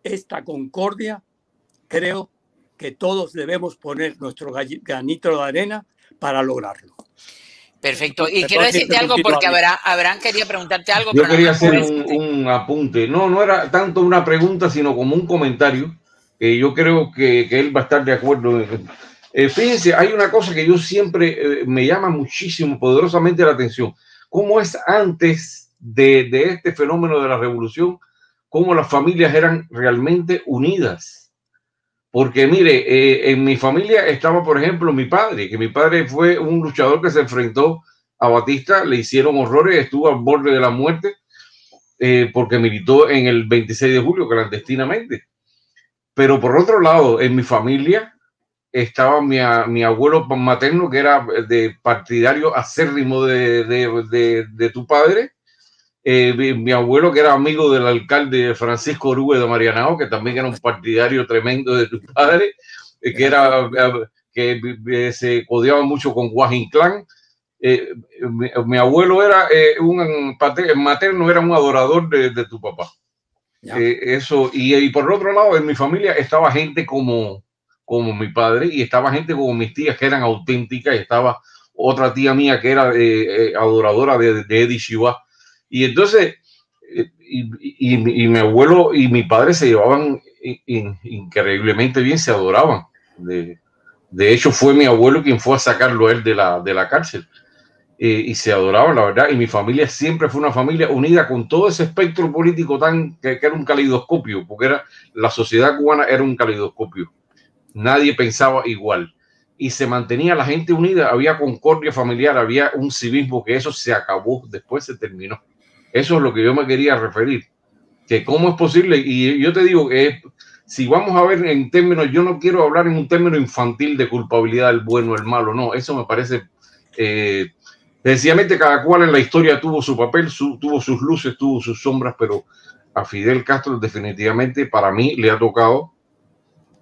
esta concordia, creo que todos debemos poner nuestro granito de arena para lograrlo. Perfecto. Y quiero decirte algo porque Abraham quería preguntarte algo. Yo quería hacer un apunte. No era tanto una pregunta, sino como un comentario. Yo creo que él va a estar de acuerdo. Fíjense, hay una cosa que yo siempre me llama muchísimo, poderosamente la atención. Cómo es antes de este fenómeno de la revolución, cómo las familias eran realmente unidas. Porque mire, en mi familia estaba, por ejemplo, mi padre, que mi padre fue un luchador que se enfrentó a Batista, le hicieron horrores, estuvo al borde de la muerte, porque militó en el 26 de julio clandestinamente. Pero por otro lado, en mi familia estaba mi abuelo materno, que era de partidario acérrimo de tu padre. Mi abuelo, que era amigo del alcalde Francisco Orue de Marianao, que también era un partidario tremendo de tu padre, que se codeaba mucho con Guajín Clan. Mi abuelo era materno, era un adorador de tu papá. Eso, y por otro lado, en mi familia estaba gente como mi padre, y estaba gente como mis tías que eran auténticas, y estaba otra tía mía que era adoradora de Eddie Shiva. Y entonces, y mi abuelo y mi padre se llevaban increíblemente bien, se adoraban. De hecho, fue mi abuelo quien fue a sacarlo a él de la cárcel. Y se adoraban, la verdad. Y mi familia siempre fue una familia unida con todo ese espectro político que era un caleidoscopio, porque la sociedad cubana era un caleidoscopio. Nadie pensaba igual. Y se mantenía la gente unida, había concordia familiar, había un civismo, que eso se acabó, después se terminó. Eso es lo que yo me quería referir, que cómo es posible. Y yo te digo que si vamos a ver en términos, yo no quiero hablar en un término infantil de culpabilidad del bueno o el malo, no, eso me parece, sencillamente cada cual en la historia tuvo su papel, tuvo sus luces, tuvo sus sombras, pero a Fidel Castro definitivamente para mí le ha tocado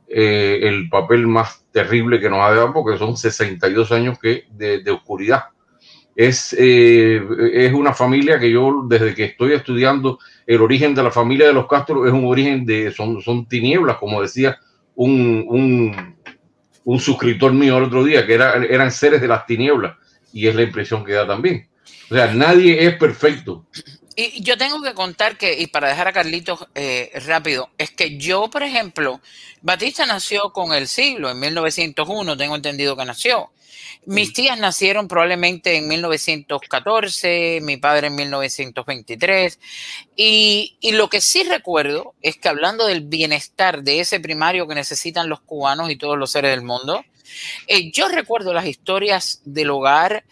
el papel más terrible que nos ha dado, porque son 62 años de oscuridad. Es una familia que yo, desde que estoy estudiando el origen de la familia de los Castro, es un origen son tinieblas, como decía un suscriptor mío el otro día, que eran seres de las tinieblas, y es la impresión que da también. O sea, nadie es perfecto. Y yo tengo que contar que, y para dejar a Carlitos rápido, es que yo, por ejemplo, Batista nació con el siglo, en 1901, tengo entendido que nació. Mis tías nacieron probablemente en 1914, mi padre en 1923. Y lo que sí recuerdo es que, hablando del bienestar de ese primario que necesitan los cubanos y todos los seres del mundo, yo recuerdo las historias del hogar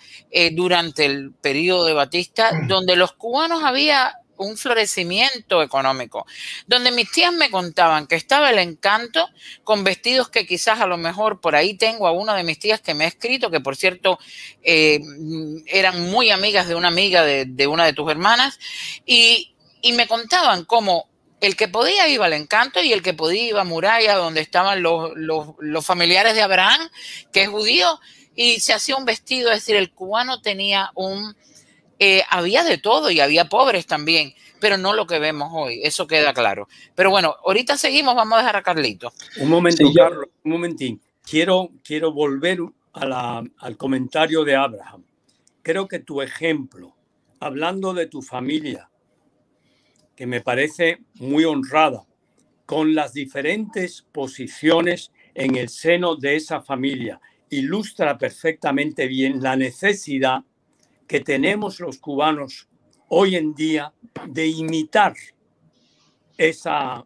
durante el periodo de Batista, donde los cubanos había un florecimiento económico, donde mis tías me contaban que estaba el Encanto con vestidos que quizás a lo mejor por ahí tengo a una de mis tías que me ha escrito, que por cierto eran muy amigas de una amiga de una de tus hermanas, y me contaban cómo el que podía iba al Encanto y el que podía iba a Muralla, donde estaban los familiares de Abraham, que es judío, y se hacía un vestido. Es decir, el cubano tenía había de todo y había pobres también, pero no lo que vemos hoy, eso queda claro. Pero bueno, ahorita seguimos, vamos a dejar a Carlito. Un momento, sí, Carlos, un momentín. Quiero volver al comentario de Abraham. Creo que tu ejemplo, hablando de tu familia, que me parece muy honrada, con las diferentes posiciones en el seno de esa familia, ilustra perfectamente bien la necesidad que tenemos los cubanos hoy en día de imitar esa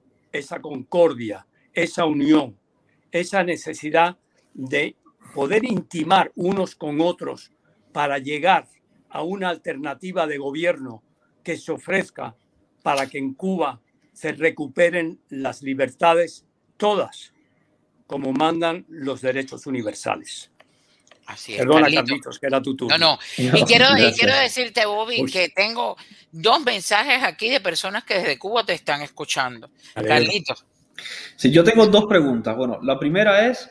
concordia, esa unión, esa necesidad de poder intimar unos con otros para llegar a una alternativa de gobierno que se ofrezca para que en Cuba se recuperen las libertades todas, como mandan los derechos universales. Así es, perdona, Carlitos, que era tu turno. No. Y quiero decirte, Bobby, que tengo 2 mensajes aquí de personas que desde Cuba te están escuchando. Carlitos. Sí, yo tengo 2 preguntas. Bueno, la primera es,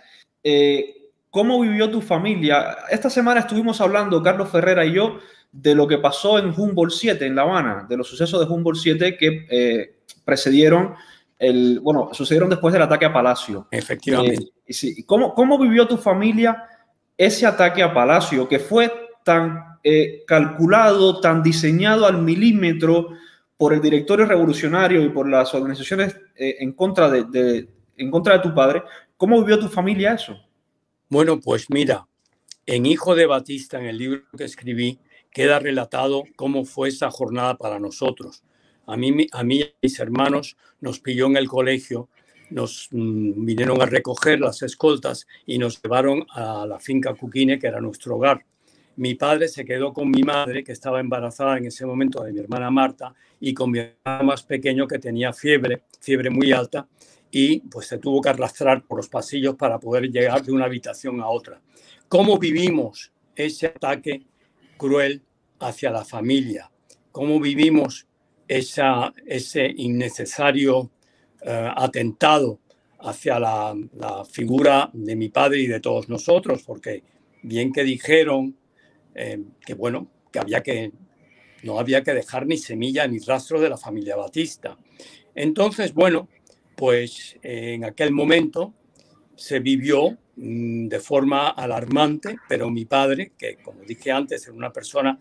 ¿cómo vivió tu familia? Esta semana estuvimos hablando, Carlos Ferrera y yo, de lo que pasó en Humboldt 7, en La Habana, de los sucesos de Humboldt 7 que sucedieron después del ataque a Palacio. Efectivamente. Sí. ¿Cómo vivió tu familia ese ataque a Palacio, que fue tan calculado, tan diseñado al milímetro por el directorio revolucionario y por las organizaciones en contra de tu padre? ¿Cómo vivió tu familia eso? Bueno, pues mira, en Hijo de Batista, en el libro que escribí, queda relatado cómo fue esa jornada para nosotros. A mí y a mis hermanos nos pilló en el colegio, nos vinieron a recoger las escoltas y nos llevaron a la finca Cuquine, que era nuestro hogar. Mi padre se quedó con mi madre, que estaba embarazada en ese momento de mi hermana Marta, y con mi hermano más pequeño, que tenía fiebre muy alta, y pues se tuvo que arrastrar por los pasillos para poder llegar de una habitación a otra. ¿Cómo vivimos ese ataque cruel hacia la familia? ¿Cómo vivimos ese innecesario atentado hacia la figura de mi padre y de todos nosotros? Porque bien que dijeron que no había que dejar ni semilla ni rastro de la familia Batista. Entonces, bueno, pues en aquel momento se vivió de forma alarmante, pero mi padre, que como dije antes era una persona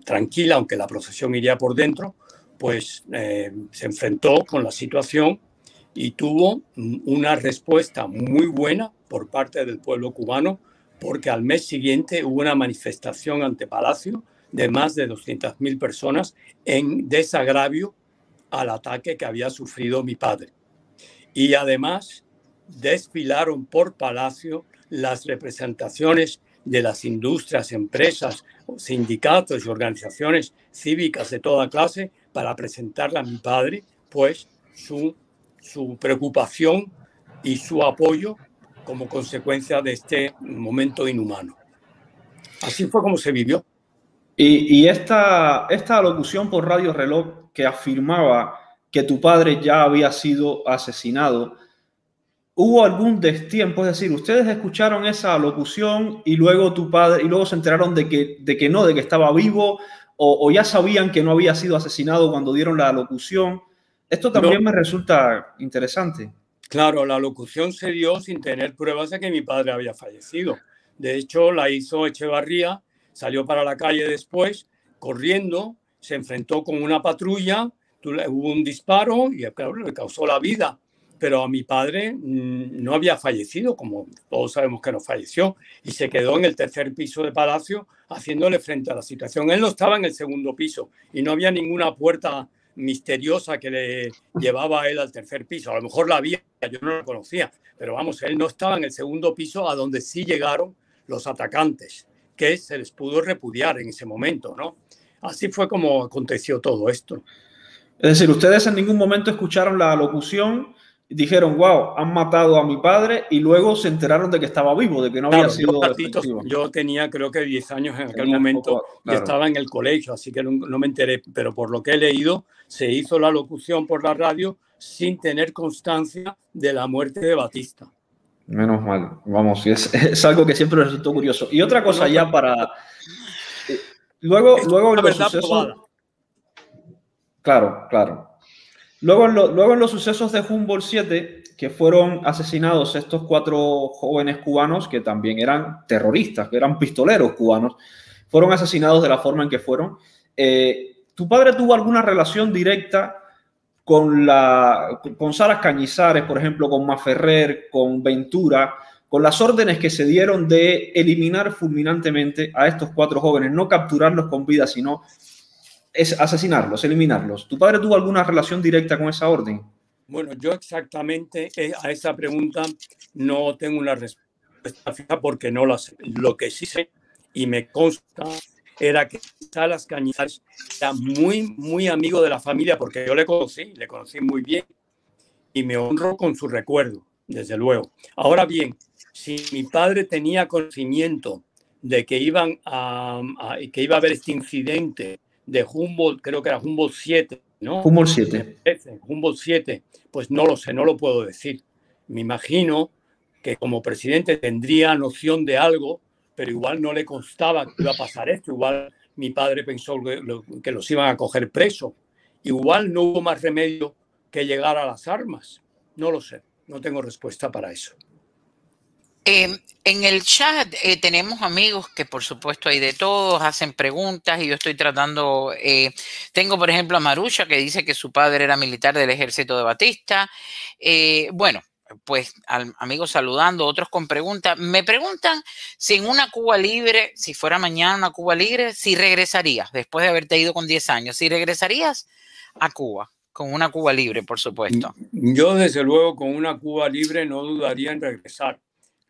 tranquila, aunque la procesión iría por dentro, pues se enfrentó con la situación y tuvo una respuesta muy buena por parte del pueblo cubano, porque al mes siguiente hubo una manifestación ante Palacio de más de 200.000 personas en desagravio al ataque que había sufrido mi padre. Y además desfilaron por Palacio las representaciones de las industrias, empresas, sindicatos y organizaciones cívicas de toda clase para presentarle a mi padre pues su preocupación y su apoyo como consecuencia de este momento inhumano. Así fue como se vivió. Y esta alocución por Radio Reloj que afirmaba que tu padre ya había sido asesinado, ¿hubo algún destiempo? Es decir, ustedes escucharon esa locución y luego tu padre, y luego se enteraron de que no, de que estaba vivo, o ya sabían que no había sido asesinado cuando dieron la locución. Esto también me resulta interesante. Claro, la locución se dio sin tener pruebas de que mi padre había fallecido. De hecho, la hizo Echevarría, salió para la calle después, corriendo, se enfrentó con una patrulla, hubo un disparo y claro, le causó la vida. Pero a mi padre no había fallecido, como todos sabemos que no falleció, y se quedó en el tercer piso de Palacio haciéndole frente a la situación. Él no estaba en el segundo piso y no había ninguna puerta misteriosa que le llevaba a él al tercer piso. A lo mejor la había, yo no la conocía, pero vamos, él no estaba en el segundo piso a donde sí llegaron los atacantes, que se les pudo repudiar en ese momento, ¿no? Así fue como aconteció todo esto. Es decir, ustedes en ningún momento escucharon la locución y dijeron, wow, han matado a mi padre, y luego se enteraron de que estaba vivo, de que no había sido efectivo. Yo tenía creo que 10 años en aquel momento, y estaba en el colegio, así que no me enteré, pero por lo que he leído, se hizo la locución por la radio sin tener constancia de la muerte de Batista. Menos mal, vamos, es algo que siempre resultó curioso. Y otra cosa ya para... Luego en los sucesos... Claro. Luego en los sucesos de Humboldt 7, que fueron asesinados estos 4 jóvenes cubanos, que también eran terroristas, que eran pistoleros cubanos, fueron asesinados de la forma en que fueron. ¿Tu padre tuvo alguna relación directa con Salas Cañizares, por ejemplo, con Maferrer, con Ventura, con las órdenes que se dieron de eliminar fulminantemente a estos 4 jóvenes, no capturarlos con vida, sino asesinarlos, eliminarlos? ¿Tu padre tuvo alguna relación directa con esa orden? Bueno, yo exactamente a esa pregunta no tengo una respuesta fija porque no la sé. Lo que sí sé y me consta era que Salas Cañizares era muy amigo de la familia, porque yo le conocí muy bien y me honro con su recuerdo, desde luego. Ahora bien, si mi padre tenía conocimiento de que iba a haber este incidente de Humboldt, creo que era Humboldt 7, ¿no? Humboldt 7. Humboldt 7, pues no lo sé, no lo puedo decir. Me imagino que como presidente tendría noción de algo, pero igual no le constaba que iba a pasar esto. Igual mi padre pensó que los iban a coger preso. Igual no hubo más remedio que llegar a las armas. No lo sé, no tengo respuesta para eso. En el chat tenemos amigos que por supuesto hay de todos, hacen preguntas y yo estoy tratando, tengo por ejemplo a Marucha que dice que su padre era militar del ejército de Batista. Bueno, pues amigos saludando, otros con preguntas. Me preguntan si en una Cuba libre, si fuera mañana una Cuba libre, si regresarías después de haberte ido con 10 años, si regresarías a Cuba. Con una Cuba libre, por supuesto. Yo desde luego con una Cuba libre no dudaría en regresar.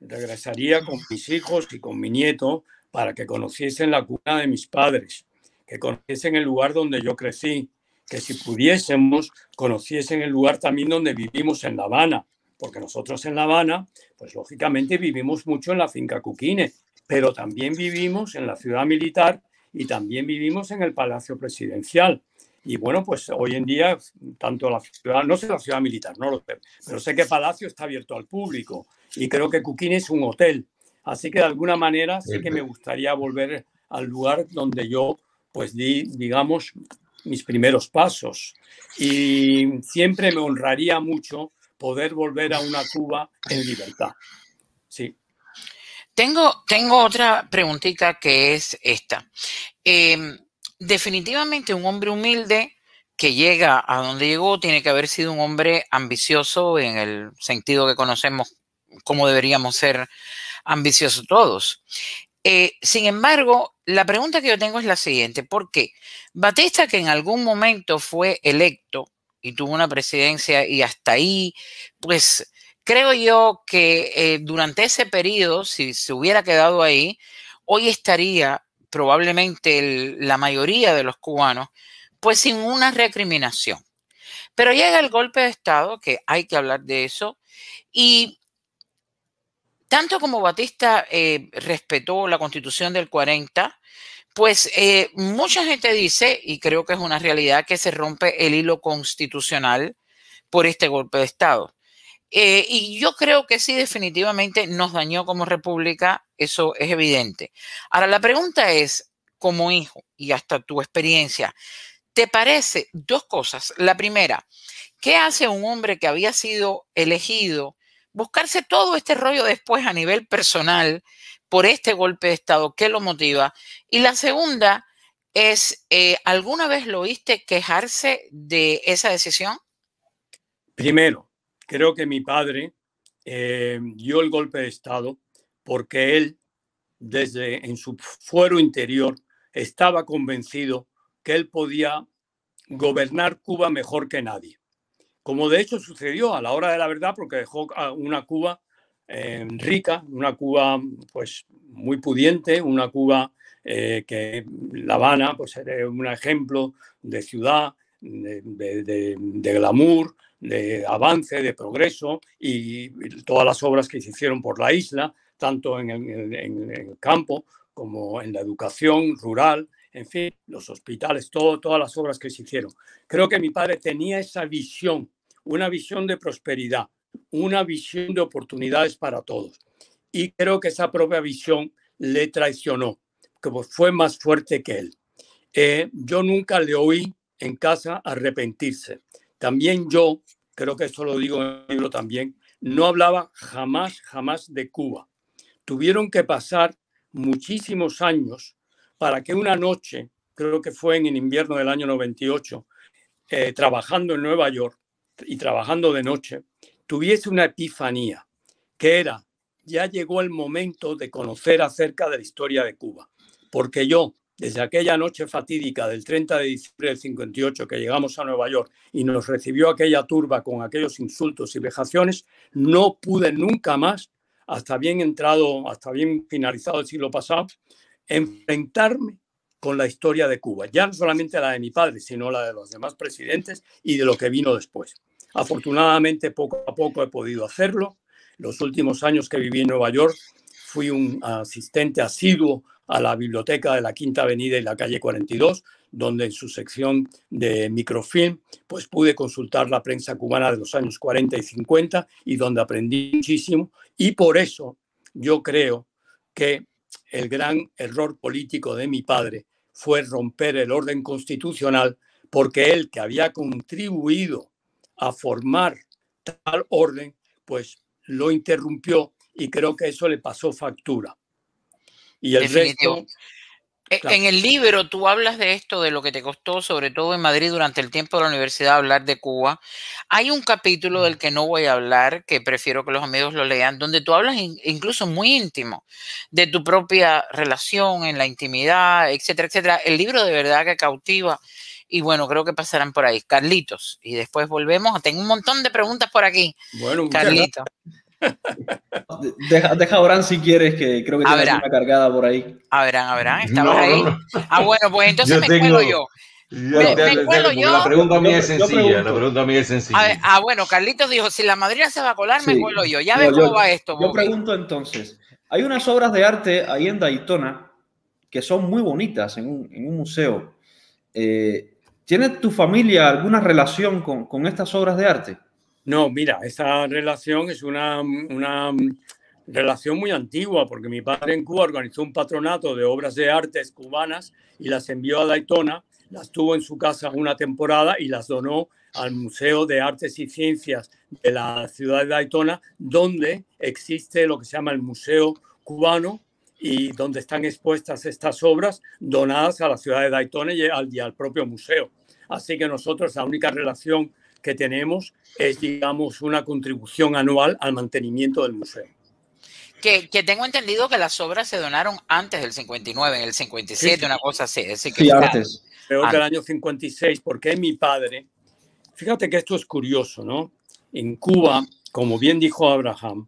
Regresaría con mis hijos y con mi nieto para que conociesen la cuna de mis padres, que conociesen el lugar donde yo crecí, que si pudiésemos conociesen el lugar también donde vivimos en La Habana, porque nosotros en La Habana, pues lógicamente vivimos mucho en la finca Cuquine, pero también vivimos en la ciudad militar y también vivimos en el Palacio Presidencial. Y bueno, pues hoy en día, tanto la ciudad, no sé la ciudad militar, no lo sé, pero sé que Palacio está abierto al público y creo que Cuquine es un hotel. Así que de alguna manera sí que me gustaría volver al lugar donde yo pues di, digamos, mis primeros pasos. Y siempre me honraría mucho poder volver a una Cuba en libertad. Sí. Tengo otra preguntita que es esta. Definitivamente un hombre humilde que llega a donde llegó tiene que haber sido un hombre ambicioso en el sentido que conocemos cómo deberíamos ser ambiciosos todos. Sin embargo, la pregunta que yo tengo es la siguiente. ¿Por qué? Batista, que en algún momento fue electo y tuvo una presidencia y hasta ahí, pues creo yo que durante ese periodo, si se hubiera quedado ahí, hoy estaría probablemente la mayoría de los cubanos, pues sin una recriminación. Pero llega el golpe de Estado, que hay que hablar de eso, y tanto como Batista respetó la Constitución del 40, Pues mucha gente dice, y creo que es una realidad, que se rompe el hilo constitucional por este golpe de Estado. Y yo creo que sí, definitivamente nos dañó como república, eso es evidente. Ahora, la pregunta es, como hijo y hasta tu experiencia, ¿te parece dos cosas? La primera, ¿qué hace un hombre que había sido elegido buscarse todo este rollo después a nivel personal por este golpe de Estado? ¿Qué lo motiva? Y la segunda es, ¿alguna vez lo oíste quejarse de esa decisión? Primero, creo que mi padre dio el golpe de Estado porque él, desde en su fuero interior, estaba convencido que él podía gobernar Cuba mejor que nadie. Como de hecho sucedió a la hora de la verdad, porque dejó una Cuba rica, una Cuba pues muy pudiente, una Cuba que La Habana pues era un ejemplo de ciudad, de glamour, de avance, de progreso, y todas las obras que se hicieron por la isla, tanto en el campo como en la educación rural, en fin, los hospitales, todas las obras que se hicieron. Creo que mi padre tenía esa visión, una visión de prosperidad, una visión de oportunidades para todos. Y creo que esa propia visión le traicionó, que fue más fuerte que él. Yo nunca le oí en casa arrepentirse. También yo, creo que eso lo digo en el libro también, no hablaba jamás de Cuba. Tuvieron que pasar muchísimos años para que una noche, creo que fue en el invierno del año 98, trabajando en Nueva York y trabajando de noche, tuviese una epifanía, que era, ya llegó el momento de conocer acerca de la historia de Cuba. Porque yo, desde aquella noche fatídica del 30 de diciembre del 58, que llegamos a Nueva York y nos recibió aquella turba con aquellos insultos y vejaciones, no pude nunca más, hasta bien finalizado el siglo pasado, enfrentarme con la historia de Cuba. Ya no solamente la de mi padre, sino la de los demás presidentes y de lo que vino después. Afortunadamente, poco a poco he podido hacerlo. Los últimos años que viví en Nueva York, fui un asistente asiduo a la biblioteca de la Quinta Avenida y la calle 42, donde en su sección de microfilm pues pude consultar la prensa cubana de los años 40 y 50 y donde aprendí muchísimo. Y por eso yo creo que el gran error político de mi padre fue romper el orden constitucional, porque él, que había contribuido a formar tal orden, pues lo interrumpió, y creo que eso le pasó factura. Y el Definitivo. resto... Claro. En el libro tú hablas de esto, de lo que te costó, sobre todo en Madrid durante el tiempo de la universidad, hablar de Cuba. Hay un capítulo del que no voy a hablar, que prefiero que los amigos lo lean, donde tú hablas incluso muy íntimo de tu propia relación en la intimidad, etcétera, etcétera. El libro de verdad que cautiva. Y bueno, creo que pasarán por ahí. Carlitos, y después volvemos. Tengo un montón de preguntas por aquí. Bueno, Carlitos. Deja a Abraham si quieres, que creo que tiene una cargada por ahí. Abraham, ¿estabas ahí? Bueno, pues entonces cuelo yo. Me cuelo yo. La pregunta a mí es sencilla. Bueno, Carlitos dijo, si la madrina se va a colar, me cuelo yo. Ya ves cómo va esto. Yo pregunto entonces, hay unas obras de arte ahí en Daytona que son muy bonitas en un museo. ¿Tiene tu familia alguna relación con estas obras de arte? No, mira, esa relación es una relación muy antigua, porque mi padre en Cuba organizó un patronato de obras de artes cubanas y las envió a Daytona, las tuvo en su casa una temporada y las donó al Museo de Artes y Ciencias de la ciudad de Daytona, donde existe lo que se llama el Museo Cubano y donde están expuestas estas obras donadas a la ciudad de Daytona y al propio museo. Así que nosotros la única relación que tenemos es, digamos, una contribución anual al mantenimiento del museo. Que tengo entendido que las obras se donaron antes del 59, en el 57, sí. Una cosa así. Sí, antes. Peor del año 56, porque mi padre, fíjate que esto es curioso, ¿no? En Cuba, como bien dijo Abraham,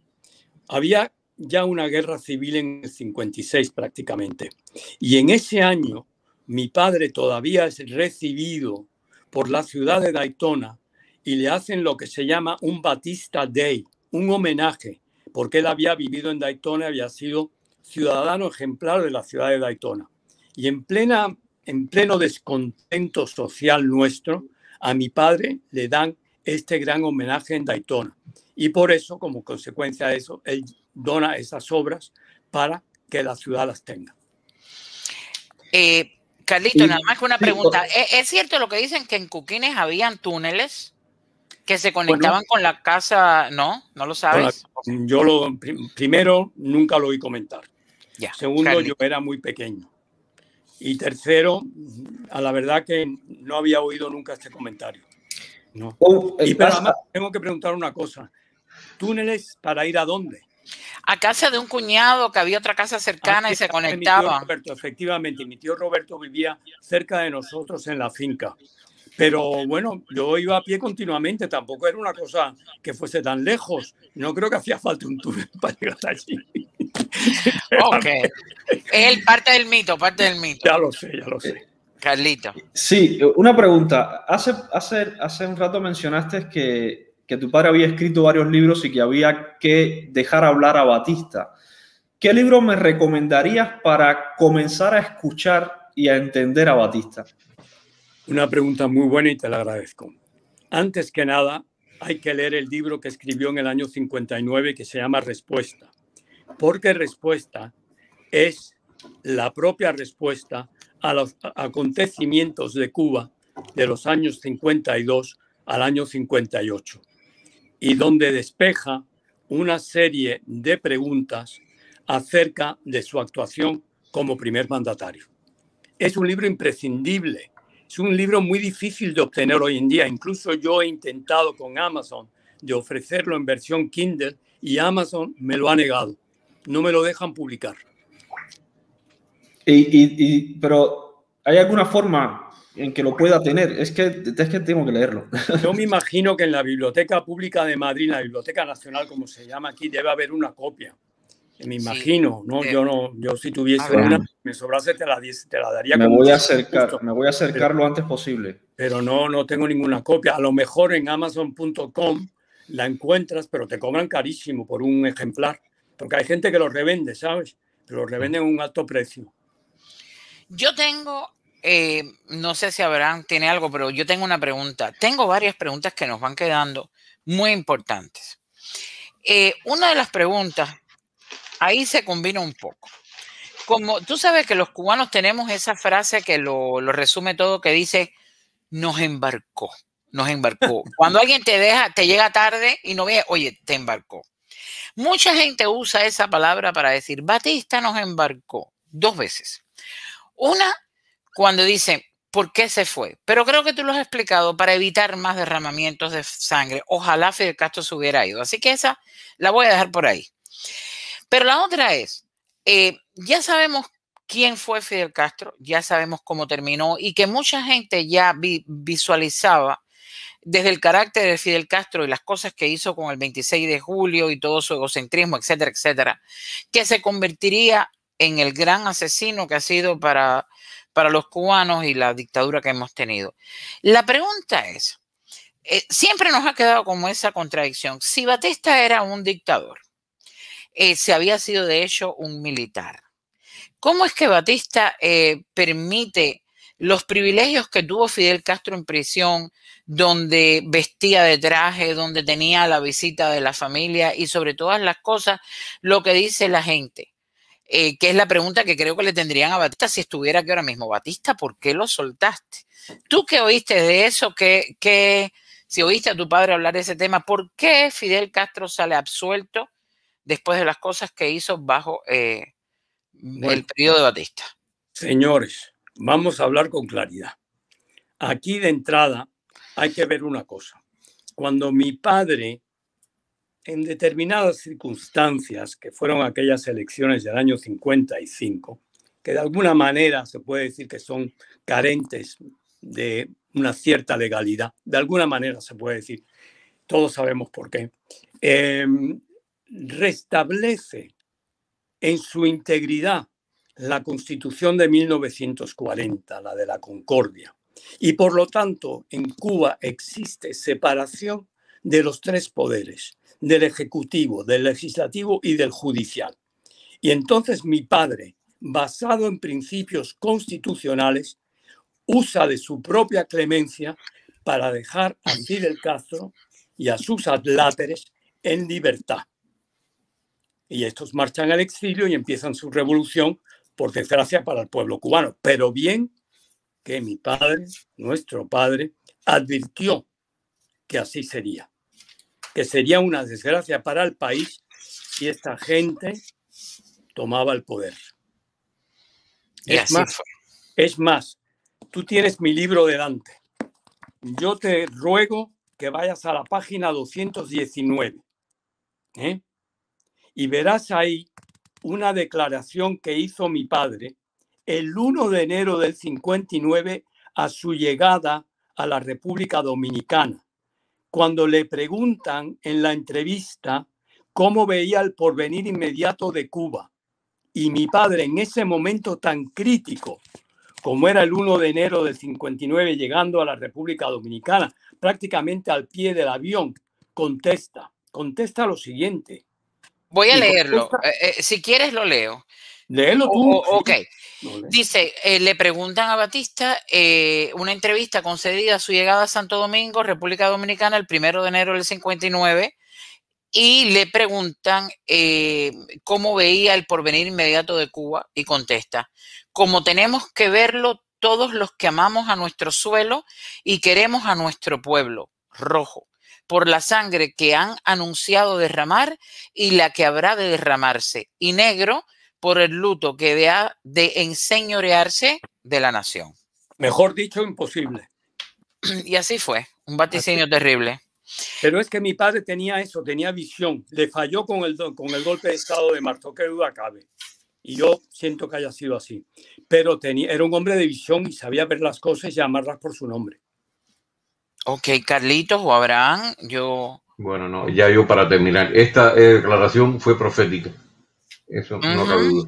había ya una guerra civil en el 56 prácticamente. Y en ese año, mi padre todavía es recibido por la ciudad de Daytona y le hacen lo que se llama un Batista Day, un homenaje, porque él había vivido en Daytona, había sido ciudadano ejemplar de la ciudad de Daytona. Y en pleno descontento social nuestro, a mi padre le dan este gran homenaje en Daytona. Y por eso, como consecuencia de eso, él dona esas obras para que la ciudad las tenga. Carlito, nada más que una pregunta. ¿Es cierto lo que dicen que en Cuquines habían túneles que se conectaban con la casa? ¿No? ¿No lo sabes? Yo primero, nunca lo oí comentar. Ya, segundo, Carlito, yo era muy pequeño. Y tercero, a la verdad que no había oído nunca este comentario. No. Pero además tengo que preguntar una cosa. ¿Túneles para ir a dónde? A casa de un cuñado, que había otra casa cercana y se conectaba. Roberto, efectivamente, mi tío Roberto vivía cerca de nosotros en la finca. Pero bueno, yo iba a pie continuamente, tampoco era una cosa que fuese tan lejos. No creo que hacía falta un túnel para llegar allí. Ok. Es parte del mito, parte del mito. Ya lo sé, ya lo sé. Carlito. Sí, una pregunta. Hace un rato mencionaste que tu padre había escrito varios libros y que había que dejar hablar a Batista. ¿Qué libro me recomendarías para comenzar a escuchar y a entender a Batista? Una pregunta muy buena y te la agradezco. Antes que nada, hay que leer el libro que escribió en el año 59 que se llama Respuesta, porque Respuesta es la propia respuesta a los acontecimientos de Cuba de los años 52 al año 58 y donde despeja una serie de preguntas acerca de su actuación como primer mandatario. Es un libro imprescindible, es un libro muy difícil de obtener hoy en día. Incluso yo he intentado con Amazon de ofrecerlo en versión Kindle y Amazon me lo ha negado. No me lo dejan publicar. Pero ¿hay alguna forma en que lo pueda tener? Es que tengo que leerlo. Yo me imagino que en la Biblioteca Pública de Madrid, la Biblioteca Nacional, como se llama aquí, debe haber una copia. Me imagino, ¿no? Yo si tuviese una, me sobrase, te la daría. Me voy a acercar lo antes posible. Pero no tengo ninguna copia. A lo mejor en Amazon.com la encuentras, pero te cobran carísimo por un ejemplar. Porque hay gente que los revende, ¿sabes? Pero los revenden a un alto precio. Yo tengo, no sé si Abraham tiene algo, pero yo tengo una pregunta. Tengo varias preguntas que nos van quedando muy importantes. Una de las preguntas, ahí se combina un poco. Como tú sabes que los cubanos tenemos esa frase que lo resume todo, que dice, nos embarcó, nos embarcó. Cuando alguien te llega tarde y no ve, oye, te embarcó. Mucha gente usa esa palabra para decir, Batista nos embarcó 2 veces. Una, cuando dice, ¿por qué se fue? Pero creo que tú lo has explicado, para evitar más derramamientos de sangre. Ojalá Fidel Castro se hubiera ido. Así que esa la voy a dejar por ahí. Pero la otra es, ya sabemos quién fue Fidel Castro, ya sabemos cómo terminó y que mucha gente ya visualizaba desde el carácter de Fidel Castro y las cosas que hizo con el 26 de julio y todo su egocentrismo, etcétera, etcétera, que se convertiría en el gran asesino que ha sido para los cubanos y la dictadura que hemos tenido. La pregunta es, siempre nos ha quedado como esa contradicción. Si Batista era un dictador, se había sido de hecho un militar, ¿cómo es que Batista permite los privilegios que tuvo Fidel Castro en prisión, donde vestía de traje, donde tenía la visita de la familia y sobre todas las cosas, lo que dice la gente? Que es la pregunta que creo que le tendrían a Batista si estuviera aquí ahora mismo. Batista, ¿por qué lo soltaste? ¿Tú qué oíste de eso? Si oíste a tu padre hablar de ese tema, ¿por qué Fidel Castro sale absuelto después de las cosas que hizo bajo el periodo de Batista? Señores, vamos a hablar con claridad. Aquí de entrada hay que ver una cosa. Cuando mi padre, en determinadas circunstancias, que fueron aquellas elecciones del año 55, que de alguna manera se puede decir que son carentes de una cierta legalidad, de alguna manera se puede decir, todos sabemos por qué, restablece en su integridad la Constitución de 1940, la de la Concordia, y por lo tanto en Cuba existe separación de los 3 poderes, del Ejecutivo, del Legislativo y del Judicial. Y entonces mi padre, basado en principios constitucionales, usa de su propia clemencia para dejar a Fidel Castro y a sus adláteres en libertad. Y estos marchan al exilio y empiezan su revolución, por desgracia para el pueblo cubano. Pero bien que mi padre, nuestro padre, advirtió que así sería, que sería una desgracia para el país si esta gente tomaba el poder. Y así fue. Es más, tú tienes mi libro delante. Yo te ruego que vayas a la página 219, y verás ahí una declaración que hizo mi padre el 1 de enero del 59 a su llegada a la República Dominicana, cuando le preguntan en la entrevista cómo veía el porvenir inmediato de Cuba. Y mi padre, en ese momento tan crítico como era el 1 de enero del 59, llegando a la República Dominicana, prácticamente al pie del avión, contesta lo siguiente. Voy a leerlo. Si quieres, lo leo. Léelo tú. Ok. Dice, le preguntan a Batista una entrevista concedida a su llegada a Santo Domingo, República Dominicana, el 1 de enero del 59, y le preguntan cómo veía el porvenir inmediato de Cuba, y contesta: como tenemos que verlo todos los que amamos a nuestro suelo y queremos a nuestro pueblo, rojo, por la sangre que han anunciado derramar y la que habrá de derramarse, y negro, por el luto que ha de enseñorearse de la nación. Mejor dicho, imposible. Y así fue, un vaticinio terrible. Pero es que mi padre tenía eso, tenía visión. Le falló con el golpe de Estado de marzo, qué duda cabe. Y yo siento que haya sido así. Pero era un hombre de visión y sabía ver las cosas y llamarlas por su nombre. Ok, Carlitos o Abraham, Bueno, no, ya yo para terminar. Esta declaración fue profética. Eso no cabe duda.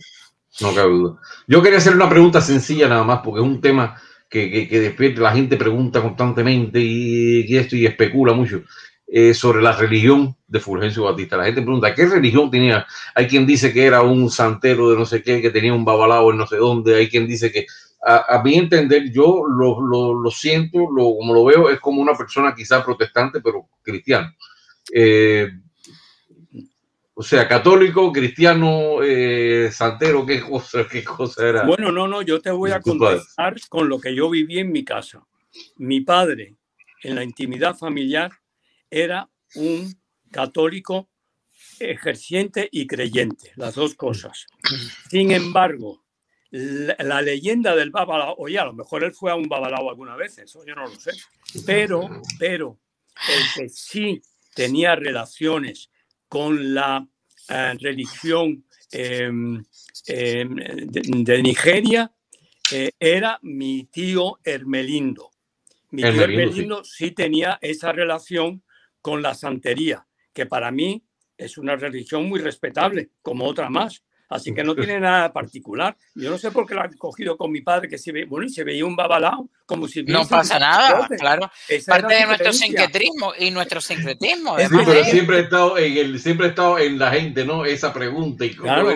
No cabe duda. Yo quería hacer una pregunta sencilla nada más, porque es un tema que despierta, la gente pregunta constantemente y esto y especula mucho sobre la religión de Fulgencio Batista. La gente pregunta, ¿qué religión tenía? Hay quien dice que era un santero de no sé qué, que tenía un babalao en no sé dónde. Hay quien dice que, a mi entender, yo lo siento, como lo veo, es como una persona quizá protestante, pero cristiano. O sea, católico, cristiano, santero, ¿qué cosa era? Bueno, no, yo te voy a contestar con lo que yo viví en mi casa. Mi padre, en la intimidad familiar, era un católico ejerciente y creyente, las dos cosas. Sin embargo, la leyenda del babalao, oye, a lo mejor él fue a un babalao alguna vez, eso yo no lo sé, pero el que sí tenía relaciones con la religión de Nigeria era mi tío Hermelindo. Mi tío Hermelindo sí tenía esa relación con la santería, que para mí es una religión muy respetable, como otra más. Así que no tiene nada particular. Yo no sé por qué lo han cogido con mi padre, que se veía un babalao, como si... No pasa nada, claro. Parte de nuestro sincretismo y nuestro sincretismo. Sí, pero siempre he estado en la gente, ¿no? Esa pregunta. Y claro.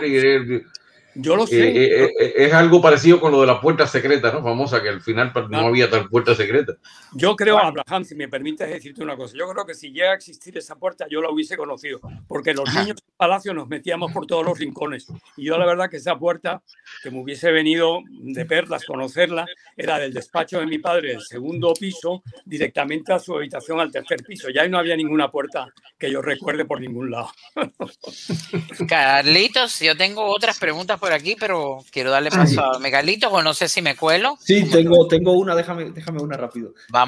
Yo lo sé. Es algo parecido con lo de la puerta secreta, ¿no? Famosa, que al final no había tal puerta secreta. Yo creo, Abraham, si me permites decirte una cosa, yo creo que si llega a existir esa puerta, yo la hubiese conocido, porque los niños del palacio nos metíamos por todos los rincones. Y yo la verdad que esa puerta, que me hubiese venido de perlas conocerla, era del despacho de mi padre, del segundo piso, directamente a su habitación al tercer piso. Ya no había ninguna puerta que yo recuerde por ningún lado. Carlitos, yo tengo otras preguntas por aquí, pero quiero darle paso a Carlitos, o no sé si me cuelo. Sí, tengo una, déjame una rápido. Vamos.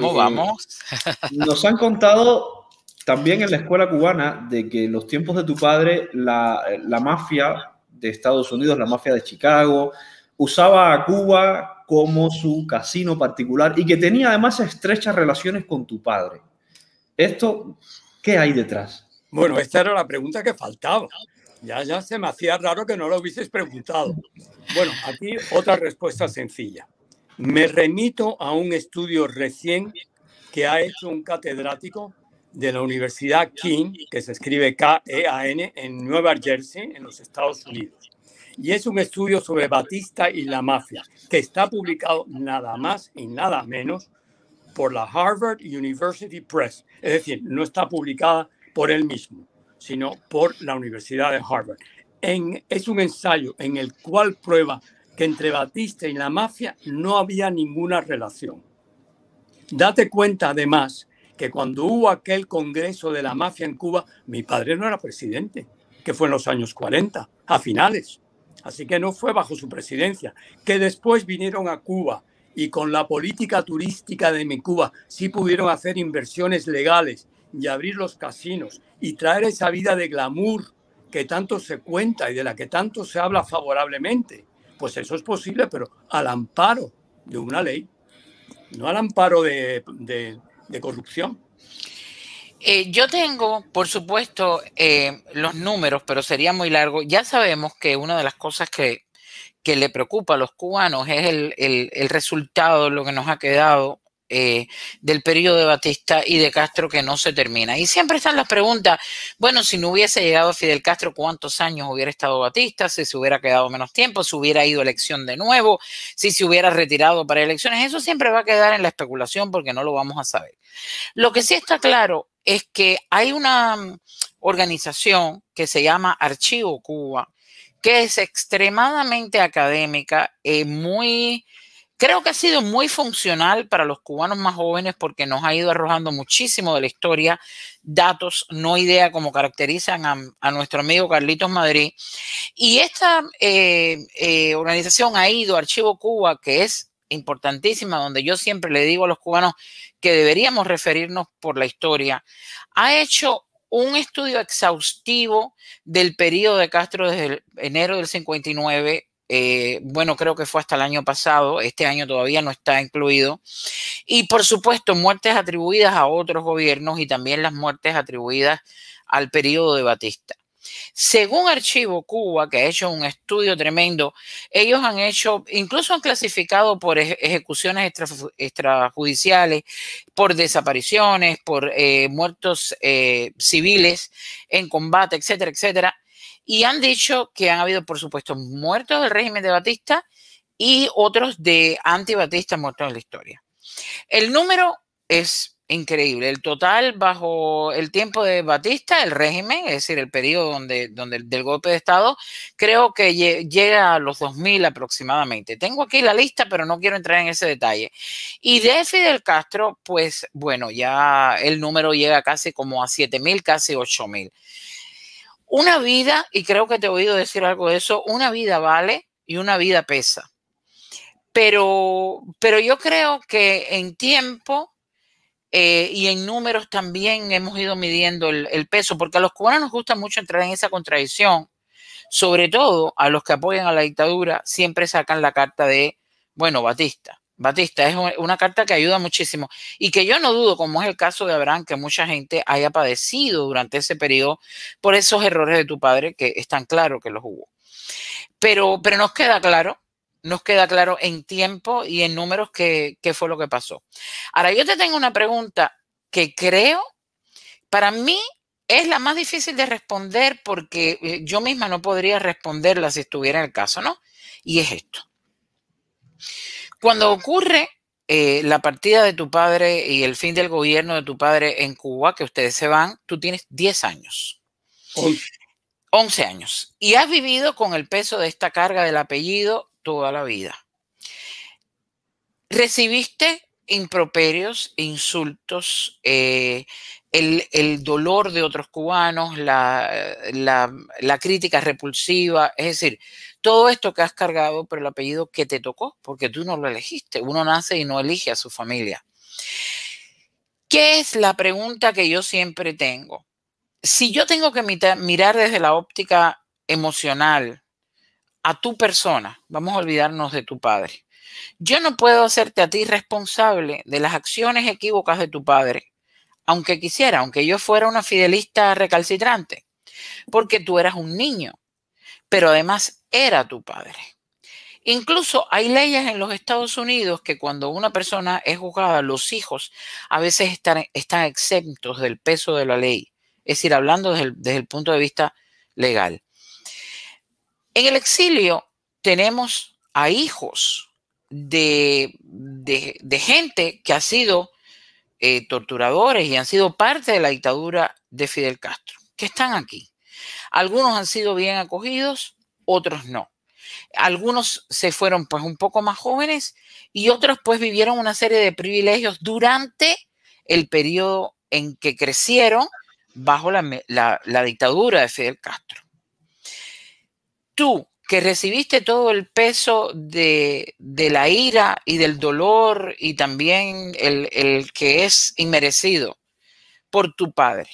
Nos han contado también en la escuela cubana de que en los tiempos de tu padre la mafia de Estados Unidos, la mafia de Chicago, usaba a Cuba como su casino particular y que tenía además estrechas relaciones con tu padre. ¿Esto qué hay detrás? Bueno, esta era la pregunta que faltaba. Ya se me hacía raro que no lo hubieses preguntado. Bueno, aquí otra respuesta sencilla. Me remito a un estudio recién que ha hecho un catedrático de la Universidad King, que se escribe Kean, en Nueva Jersey, en los Estados Unidos. y es un estudio sobre Batista y la mafia, que está publicado nada más y nada menos por la Harvard University Press. Es decir, no está publicada por él mismo, sino por la Universidad de Harvard. Es un ensayo en el cual prueba que entre Batista y la mafia no había ninguna relación. Date cuenta, además, que cuando hubo aquel congreso de la mafia en Cuba, mi padre no era presidente, que fue en los años 40, a finales. Así que no fue bajo su presidencia, que después vinieron a Cuba y con la política turística de mi Cuba sí pudieron hacer inversiones legales y abrir los casinos y traer esa vida de glamour que tanto se cuenta y de la que tanto se habla favorablemente. Pues eso es posible, pero al amparo de una ley, no al amparo de corrupción. Yo tengo, por supuesto, los números, pero sería muy largo. Ya sabemos que una de las cosas que le preocupa a los cubanos es el resultado, lo que nos ha quedado del periodo de Batista y de Castro, que no se termina. Y siempre están las preguntas, bueno, si no hubiese llegado Fidel Castro, ¿cuántos años hubiera estado Batista? Si se hubiera quedado menos tiempo, si hubiera ido a elección de nuevo, si se hubiera retirado para elecciones. Eso siempre va a quedar en la especulación porque no lo vamos a saber. Lo que sí está claro es que hay una organización que se llama Archivo Cuba, que es extremadamente académica, creo que ha sido muy funcional para los cubanos más jóvenes porque nos ha ido arrojando muchísimo de la historia, datos, no idea, como caracterizan a nuestro amigo Carlitos Madrid. Y esta organización ha ido, Archivo Cuba, que es importantísima, donde yo siempre le digo a los cubanos que deberíamos referirnos por la historia, ha hecho un estudio exhaustivo del periodo de Castro desde el enero del 59, bueno, creo que fue hasta el año pasado, este año todavía no está incluido, y por supuesto muertes atribuidas a otros gobiernos y también las muertes atribuidas al periodo de Batista. Según Archivo Cuba, que ha hecho un estudio tremendo, ellos han hecho, incluso han clasificado por ejecuciones extrajudiciales, por desapariciones, por muertos civiles en combate, etcétera, etcétera. Y han dicho que han habido, por supuesto, muertos del régimen de Batista y otros de anti-Batista muertos en la historia. El número es increíble. El total bajo el tiempo de Batista, el régimen, es decir, el periodo del golpe de Estado, creo que llega a los 2000 aproximadamente. Tengo aquí la lista, pero no quiero entrar en ese detalle. Y de Fidel Castro, pues bueno, ya el número llega casi como a 7000, casi 8000. Una vida, y creo que te he oído decir algo de eso, una vida vale y una vida pesa. Pero yo creo que en tiempo y en números también hemos ido midiendo el peso, porque a los cubanos nos gusta mucho entrar en esa contradicción, sobre todo a los que apoyan a la dictadura, siempre sacan la carta de, bueno, Batista. Batista es una carta que ayuda muchísimo y que yo no dudo, como es el caso de Abraham, que mucha gente haya padecido durante ese periodo por esos errores de tu padre, que están claros que los hubo. Pero nos queda claro en tiempo y en números qué fue lo que pasó. Ahora, yo te tengo una pregunta que creo, para mí, es la más difícil de responder porque yo misma no podría responderla si estuviera en el caso, ¿no? Y es esto. Cuando ocurre la partida de tu padre y el fin del gobierno de tu padre en Cuba, que ustedes se van, tú tienes 10 años. 11 años. Y has vivido con el peso de esta carga del apellido toda la vida. Recibiste improperios, insultos, el dolor de otros cubanos, la crítica repulsiva, es decir, todo esto que has cargado por el apellido que te tocó, porque tú no lo elegiste. Uno nace y no elige a su familia. ¿Qué es la pregunta que yo siempre tengo? Si yo tengo que mirar desde la óptica emocional a tu persona, vamos a olvidarnos de tu padre. Yo no puedo hacerte a ti responsable de las acciones equívocas de tu padre, aunque quisiera, aunque yo fuera una fidelista recalcitrante, porque tú eras un niño, pero además era tu padre. Incluso hay leyes en los Estados Unidos que cuando una persona es juzgada, los hijos a veces están exentos del peso de la ley. Es decir, hablando desde el punto de vista legal. En el exilio tenemos a hijos de gente que ha sido torturadores y han sido parte de la dictadura de Fidel Castro, que están aquí. Algunos han sido bien acogidos, otros no. Algunos se fueron pues un poco más jóvenes y otros pues vivieron una serie de privilegios durante el periodo en que crecieron bajo la dictadura de Fidel Castro. Tú, que recibiste todo el peso de la ira y del dolor y también el que es inmerecido por tu padre,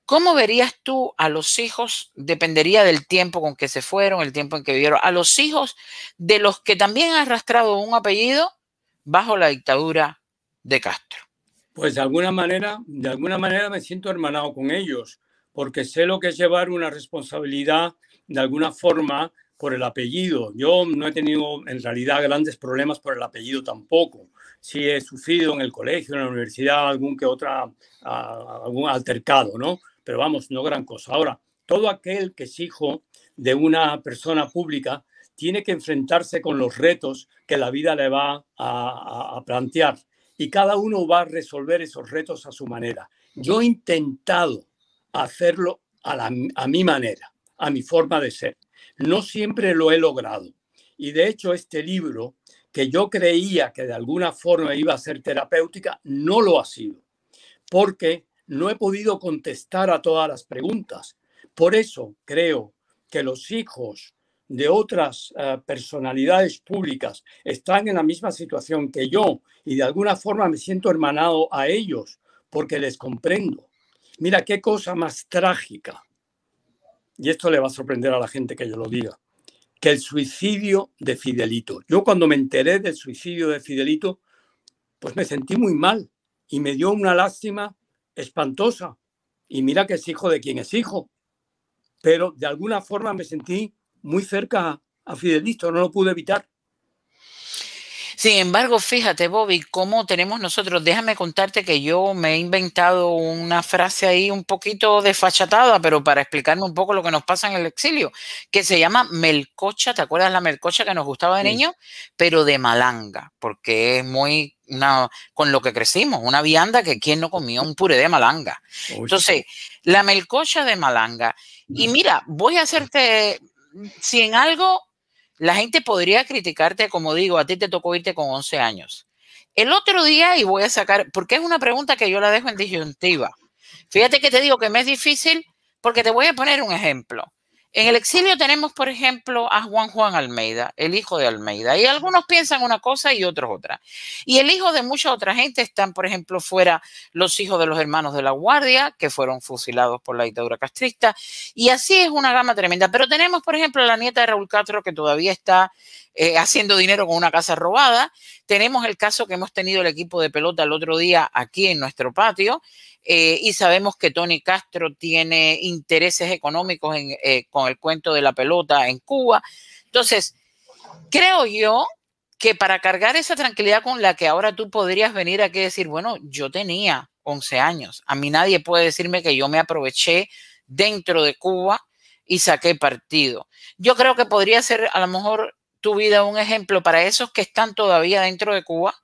¿cómo verías tú a los hijos? Dependería del tiempo con que se fueron, el tiempo en que vivieron, a los hijos de los que también han arrastrado un apellido bajo la dictadura de Castro. Pues de alguna manera me siento hermanado con ellos, porque sé lo que es llevar una responsabilidad de alguna forma por el apellido. Yo no he tenido en realidad grandes problemas por el apellido tampoco. Sí he sufrido en el colegio, en la universidad, algún altercado, ¿no? Pero vamos, no gran cosa. Ahora, todo aquel que es hijo de una persona pública tiene que enfrentarse con los retos que la vida le va a plantear. Y cada uno va a resolver esos retos a su manera. Yo he intentado hacerlo a mi manera, a mi forma de ser. No siempre lo he logrado. Y de hecho este libro, que yo creía que de alguna forma iba a ser terapéutica, no lo ha sido. Porque no he podido contestar a todas las preguntas. Por eso creo que los hijos de otras personalidades públicas están en la misma situación que yo y de alguna forma me siento hermanado a ellos porque les comprendo. Mira qué cosa más trágica, y esto le va a sorprender a la gente que yo lo diga, que el suicidio de Fidelito. Yo cuando me enteré del suicidio de Fidelito, pues me sentí muy mal y me dio una lástima espantosa. Y mira que es hijo de quien es hijo, pero de alguna forma me sentí muy cerca a Fidelito, no lo pude evitar. Sin embargo, fíjate, Bobby, cómo tenemos nosotros, déjame contarte que yo me he inventado una frase ahí un poquito desfachatada, pero para explicarme un poco lo que nos pasa en el exilio, que se llama melcocha. ¿Te acuerdas la melcocha que nos gustaba de niño? Pero de malanga, porque es muy con lo que crecimos, una vianda que quien no comió un puré de malanga. Entonces, la melcocha de malanga. Y mira, voy a hacerte, si en algo la gente podría criticarte, como digo, a ti te tocó irte con 11 años. El otro día, y voy a sacar, porque es una pregunta que yo la dejo en disyuntiva. Fíjate que te digo que me es difícil porque te voy a poner un ejemplo. En el exilio tenemos, por ejemplo, a Juan Almeida, el hijo de Almeida. Y algunos piensan una cosa y otros otra. Y el hijo de mucha otra gente están, por ejemplo, fuera los hijos de los hermanos de la Guardia, que fueron fusilados por la dictadura castrista. Y así es una gama tremenda. Pero tenemos, por ejemplo, la nieta de Raúl Castro, que todavía está haciendo dinero con una casa robada. Tenemos el caso que hemos tenido el equipo de pelota el otro día aquí en nuestro patio. Y sabemos que Tony Castro tiene intereses económicos con el cuento de la pelota en Cuba. Entonces, creo yo que para cargar esa tranquilidad con la que ahora tú podrías venir aquí y decir, bueno, yo tenía 11 años. A mí nadie puede decirme que yo me aproveché dentro de Cuba y saqué partido. Yo creo que podría ser a lo mejor tu vida un ejemplo para esos que están todavía dentro de Cuba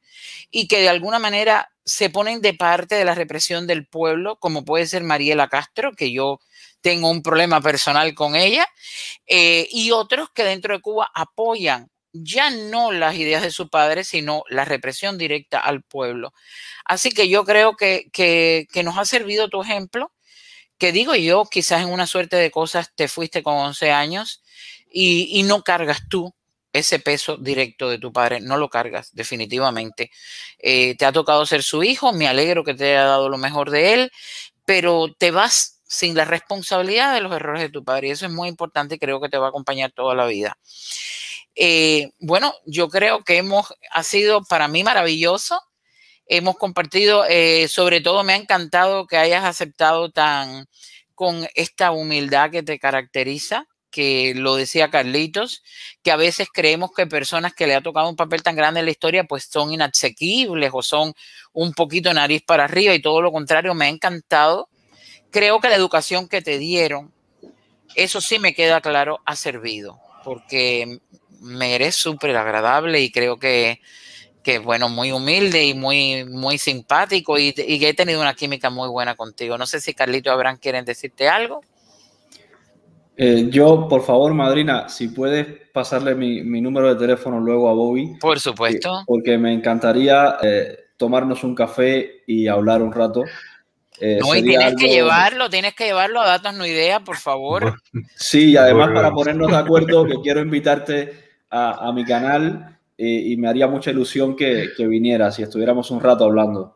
y que de alguna manera se ponen de parte de la represión del pueblo, como puede ser Mariela Castro, que yo tengo un problema personal con ella, y otros que dentro de Cuba apoyan ya no las ideas de su padre, sino la represión directa al pueblo. Así que yo creo que nos ha servido tu ejemplo, que digo yo, quizás en una suerte de cosas te fuiste con 11 años y no cargas tú ese peso directo de tu padre, no lo cargas definitivamente. Te ha tocado ser su hijo, me alegro que te haya dado lo mejor de él, pero te vas sin la responsabilidad de los errores de tu padre y eso es muy importante y creo que te va a acompañar toda la vida. Bueno, yo creo que ha sido para mí maravilloso. Hemos compartido, sobre todo me ha encantado que hayas aceptado con esta humildad que te caracteriza, que lo decía Carlitos, que a veces creemos que personas que le ha tocado un papel tan grande en la historia pues son inasequibles o son un poquito nariz para arriba y todo lo contrario, me ha encantado. Creo que la educación que te dieron, eso sí me queda claro, ha servido. porque me eres súper agradable y creo que bueno, muy humilde y muy simpático y que he tenido una química muy buena contigo. No sé si Carlito y Abraham quieren decirte algo. Yo, por favor, madrina, si puedes pasarle mi número de teléfono luego a Bobby. Por supuesto. Porque me encantaría tomarnos un café y hablar un rato. No, y tienes que llevarlo a darnos una idea, por favor. Sí, y además para ponernos de acuerdo, que quiero invitarte a mi canal y me haría mucha ilusión que vinieras y estuviéramos un rato hablando.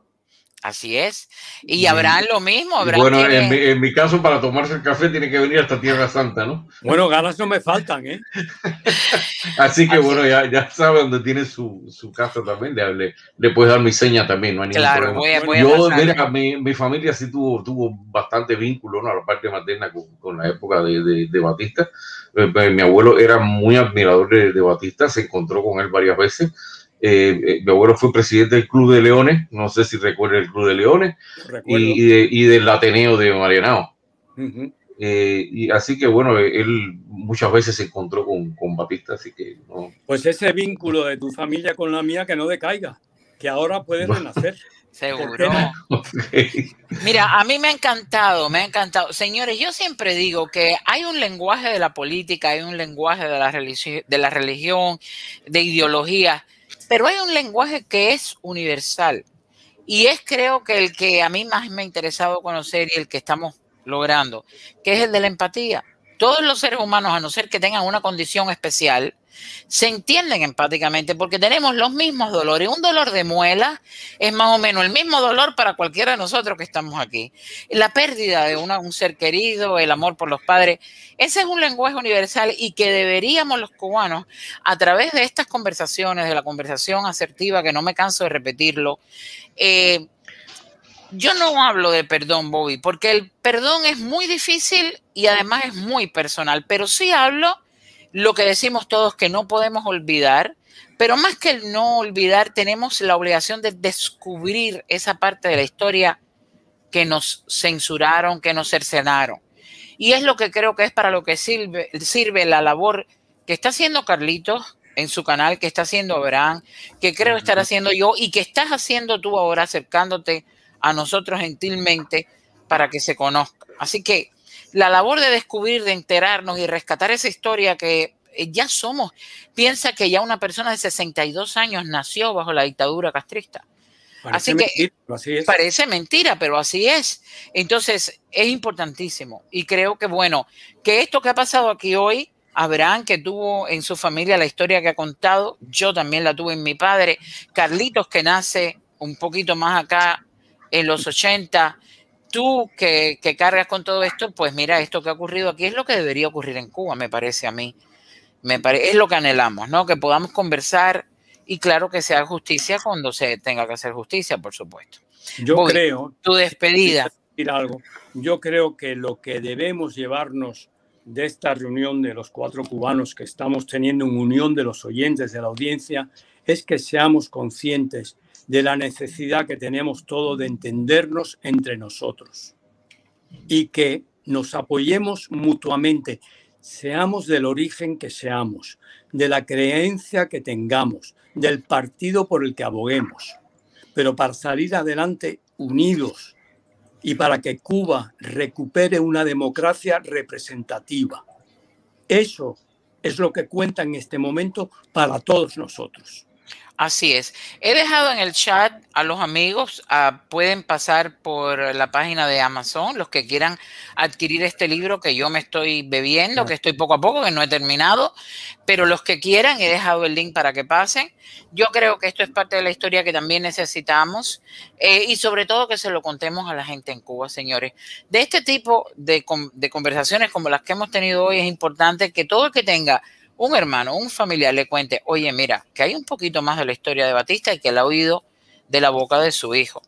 Así es. Y Abraham lo mismo. Abraham bueno, en mi caso, para tomarse el café tiene que venir hasta Tierra Santa, ¿no? Bueno, ganas no me faltan, ¿eh? Así que bueno, ya sabe dónde tiene su casa también. Le puedes dar mi seña también, no hay ningún problema. Yo, mira, mi familia sí tuvo bastante vínculo, ¿no? A la parte materna con la época de Batista. Mi abuelo era muy admirador de Batista, se encontró con él varias veces. Mi abuelo fue presidente del Club de Leones, no sé si recuerda el Club de Leones, y del Ateneo de Marianao. Y así que bueno, él muchas veces se encontró con Batista, así que no. Pues ese vínculo de tu familia con la mía que no decaiga, que ahora puedes renacer. Seguro. Okay. Mira, a mí me ha encantado. Señores, yo siempre digo que hay un lenguaje de la política, hay un lenguaje de la religión, de ideología, pero hay un lenguaje que es universal. Y es, creo que el que a mí más me ha interesado conocer y el que estamos logrando, que es el de la empatía. Todos los seres humanos, a no ser que tengan una condición especial, se entienden empáticamente porque tenemos los mismos dolores. Un dolor de muela es más o menos el mismo dolor para cualquiera de nosotros que estamos aquí. La pérdida de un ser querido, el amor por los padres, ese es un lenguaje universal y que deberíamos los cubanos, a través de estas conversaciones, de la conversación asertiva, que no me canso de repetirlo, yo no hablo de perdón, Bobby, porque el perdón es muy difícil y además es muy personal, pero sí hablo lo que decimos todos, que no podemos olvidar, pero más que el no olvidar, tenemos la obligación de descubrir esa parte de la historia que nos censuraron, que nos cercenaron. Y es lo que creo que es para lo que sirve la labor que está haciendo Carlitos en su canal, que está haciendo Abraham, que creo estar haciendo yo y que estás haciendo tú ahora acercándote a nosotros gentilmente para que se conozca. Así que la labor de descubrir, de enterarnos y rescatar esa historia que ya somos. Piensa que ya una persona de 62 años nació bajo la dictadura castrista. Así que parece mentira, pero así es. Entonces es importantísimo y creo que bueno, que esto que ha pasado aquí hoy, Abraham, que tuvo en su familia la historia que ha contado, yo también la tuve en mi padre, Carlitos, que nace un poquito más acá en los 80, tú que cargas con todo esto, pues mira, esto que ha ocurrido aquí es lo que debería ocurrir en Cuba, me parece a mí. Es lo que anhelamos, ¿no? Que podamos conversar y claro que se haga justicia cuando se tenga que hacer justicia, por supuesto. Yo creo, tu despedida. Decir algo. Yo creo que lo que debemos llevarnos de esta reunión de los 4 cubanos que estamos teniendo en unión de los oyentes de la audiencia es que seamos conscientes de la necesidad que tenemos todos de entendernos entre nosotros y que nos apoyemos mutuamente, seamos del origen que seamos, de la creencia que tengamos, del partido por el que aboguemos, pero para salir adelante unidos y para que Cuba recupere una democracia representativa. Eso es lo que cuenta en este momento para todos nosotros. Así es. He dejado en el chat a los amigos, pueden pasar por la página de Amazon, los que quieran adquirir este libro que yo me estoy bebiendo, que estoy poco a poco, que no he terminado, pero los que quieran, he dejado el link para que pasen. Yo creo que esto es parte de la historia que también necesitamos y sobre todo que se lo contemos a la gente en Cuba, señores. De este tipo de conversaciones como las que hemos tenido hoy es importante que todo el que tenga un hermano, un familiar le cuente, oye, mira, que hay un poquito más de la historia de Batista y que él ha oído de la boca de su hijo.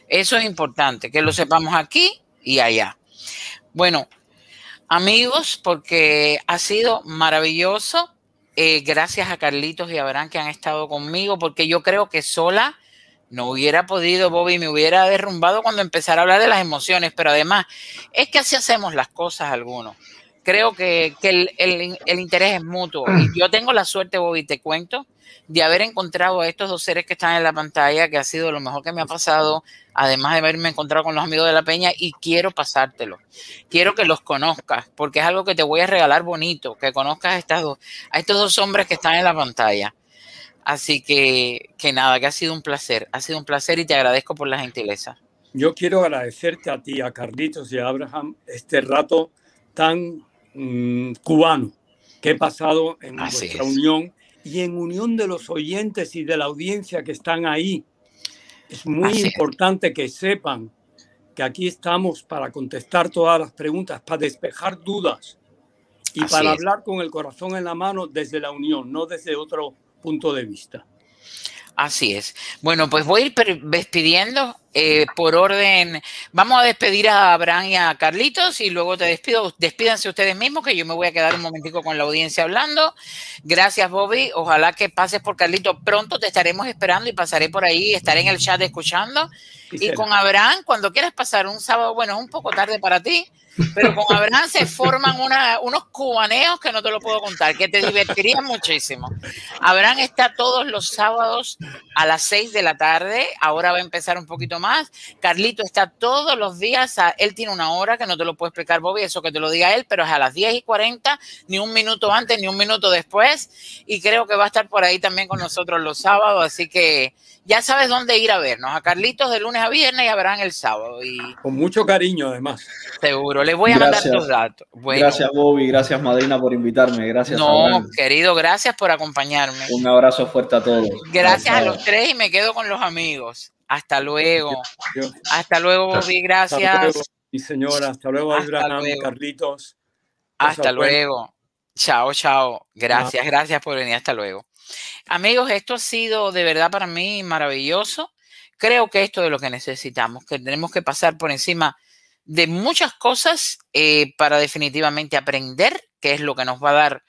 Eso es importante, que lo sepamos aquí y allá. Bueno, amigos, porque ha sido maravilloso. Gracias a Carlitos y a Abraham que han estado conmigo, porque yo creo que sola no hubiera podido, Bobby, me hubiera derrumbado cuando empezara a hablar de las emociones, pero además es que así hacemos las cosas algunos. creo que el interés es mutuo. Y yo tengo la suerte, Bobby, te cuento, de haber encontrado a estos dos seres que están en la pantalla, que ha sido lo mejor que me ha pasado, además de haberme encontrado con los amigos de la Peña, y quiero pasártelo. Quiero que los conozcas, porque es algo que te voy a regalar bonito, que conozcas a estos dos hombres que están en la pantalla. Así que nada, que ha sido un placer y te agradezco por la gentileza. Yo quiero agradecerte a ti, a Carlitos y a Abraham, este rato tan cubano que he pasado en vuestra unión y en unión de los oyentes y de la audiencia que están ahí. Es muy importante que sepan que aquí estamos para contestar todas las preguntas, para despejar dudas y para hablar con el corazón en la mano desde la unión, no desde otro punto de vista. Así es. Bueno, pues voy a ir despidiendo por orden. Vamos a despedir a Abraham y a Carlitos y luego te despido. Despídanse ustedes mismos, que yo me voy a quedar un momentico con la audiencia hablando. Gracias, Bobby. Ojalá que pases por Carlitos pronto. Te estaremos esperando y pasaré por ahí. Estaré en el chat escuchando. Y con Abraham, cuando quieras pasar un sábado, bueno, es un poco tarde para ti, pero con Abraham se forman unos cubaneos que no te lo puedo contar, que te divertirían muchísimo. Abraham está todos los sábados a las 6 de la tarde, ahora va a empezar un poquito más. Carlito está todos los días, él tiene una hora que no te lo puedo explicar, Bobby, eso que te lo diga él, pero es a las 10:40, ni un minuto antes, ni un minuto después, y creo que va a estar por ahí también con nosotros los sábados, así que ya sabes dónde ir a vernos, a Carlitos de lunes a viernes y a Abraham el sábado. Y con mucho cariño, además. Seguro, les voy a mandar tus datos. Bueno, gracias, Bobby, gracias, madrina, por invitarme. Gracias. No, Abraham. Querido, gracias por acompañarme. Un abrazo fuerte a todos. Gracias a los tres y me quedo con los amigos. Hasta luego. Hasta luego, Bobby, gracias. Hasta luego, mi señora. Hasta luego, Abraham, Carlitos. Hasta luego. Chao, chao. Gracias, gracias por venir. Hasta luego. Amigos, esto ha sido de verdad para mí maravilloso. Creo que esto es lo que necesitamos, que tenemos que pasar por encima de muchas cosas para definitivamente aprender, que es lo que nos va a dar,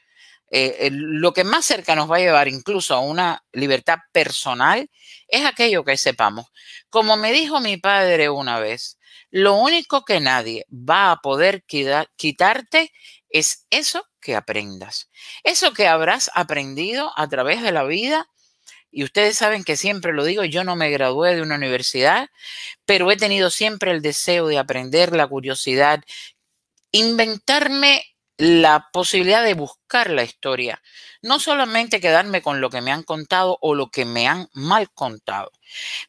lo que más cerca nos va a llevar incluso a una libertad personal, es aquello que sepamos. Como me dijo mi padre una vez, lo único que nadie va a poder quitarte es eso que aprendas, eso que habrás aprendido a través de la vida. Y ustedes saben que siempre lo digo, yo no me gradué de una universidad, pero he tenido siempre el deseo de aprender, la curiosidad, inventarme la posibilidad de buscar la historia, no solamente quedarme con lo que me han contado o lo que me han mal contado.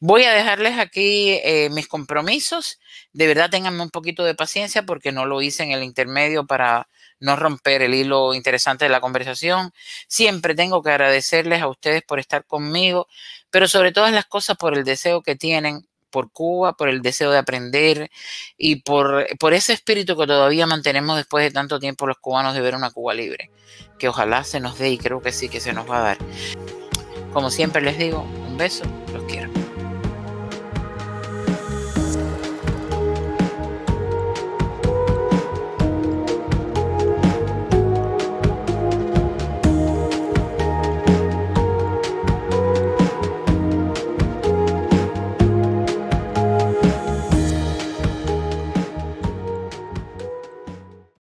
Voy a dejarles aquí mis compromisos. De verdad, ténganme un poquito de paciencia porque no lo hice en el intermedio para no romper el hilo interesante de la conversación. Siempre tengo que agradecerles a ustedes por estar conmigo, pero sobre todas las cosas por el deseo que tienen por Cuba, por el deseo de aprender y por ese espíritu que todavía mantenemos después de tanto tiempo los cubanos de ver una Cuba libre, que ojalá se nos dé y creo que sí que se nos va a dar. Como siempre les digo, un beso, los quiero.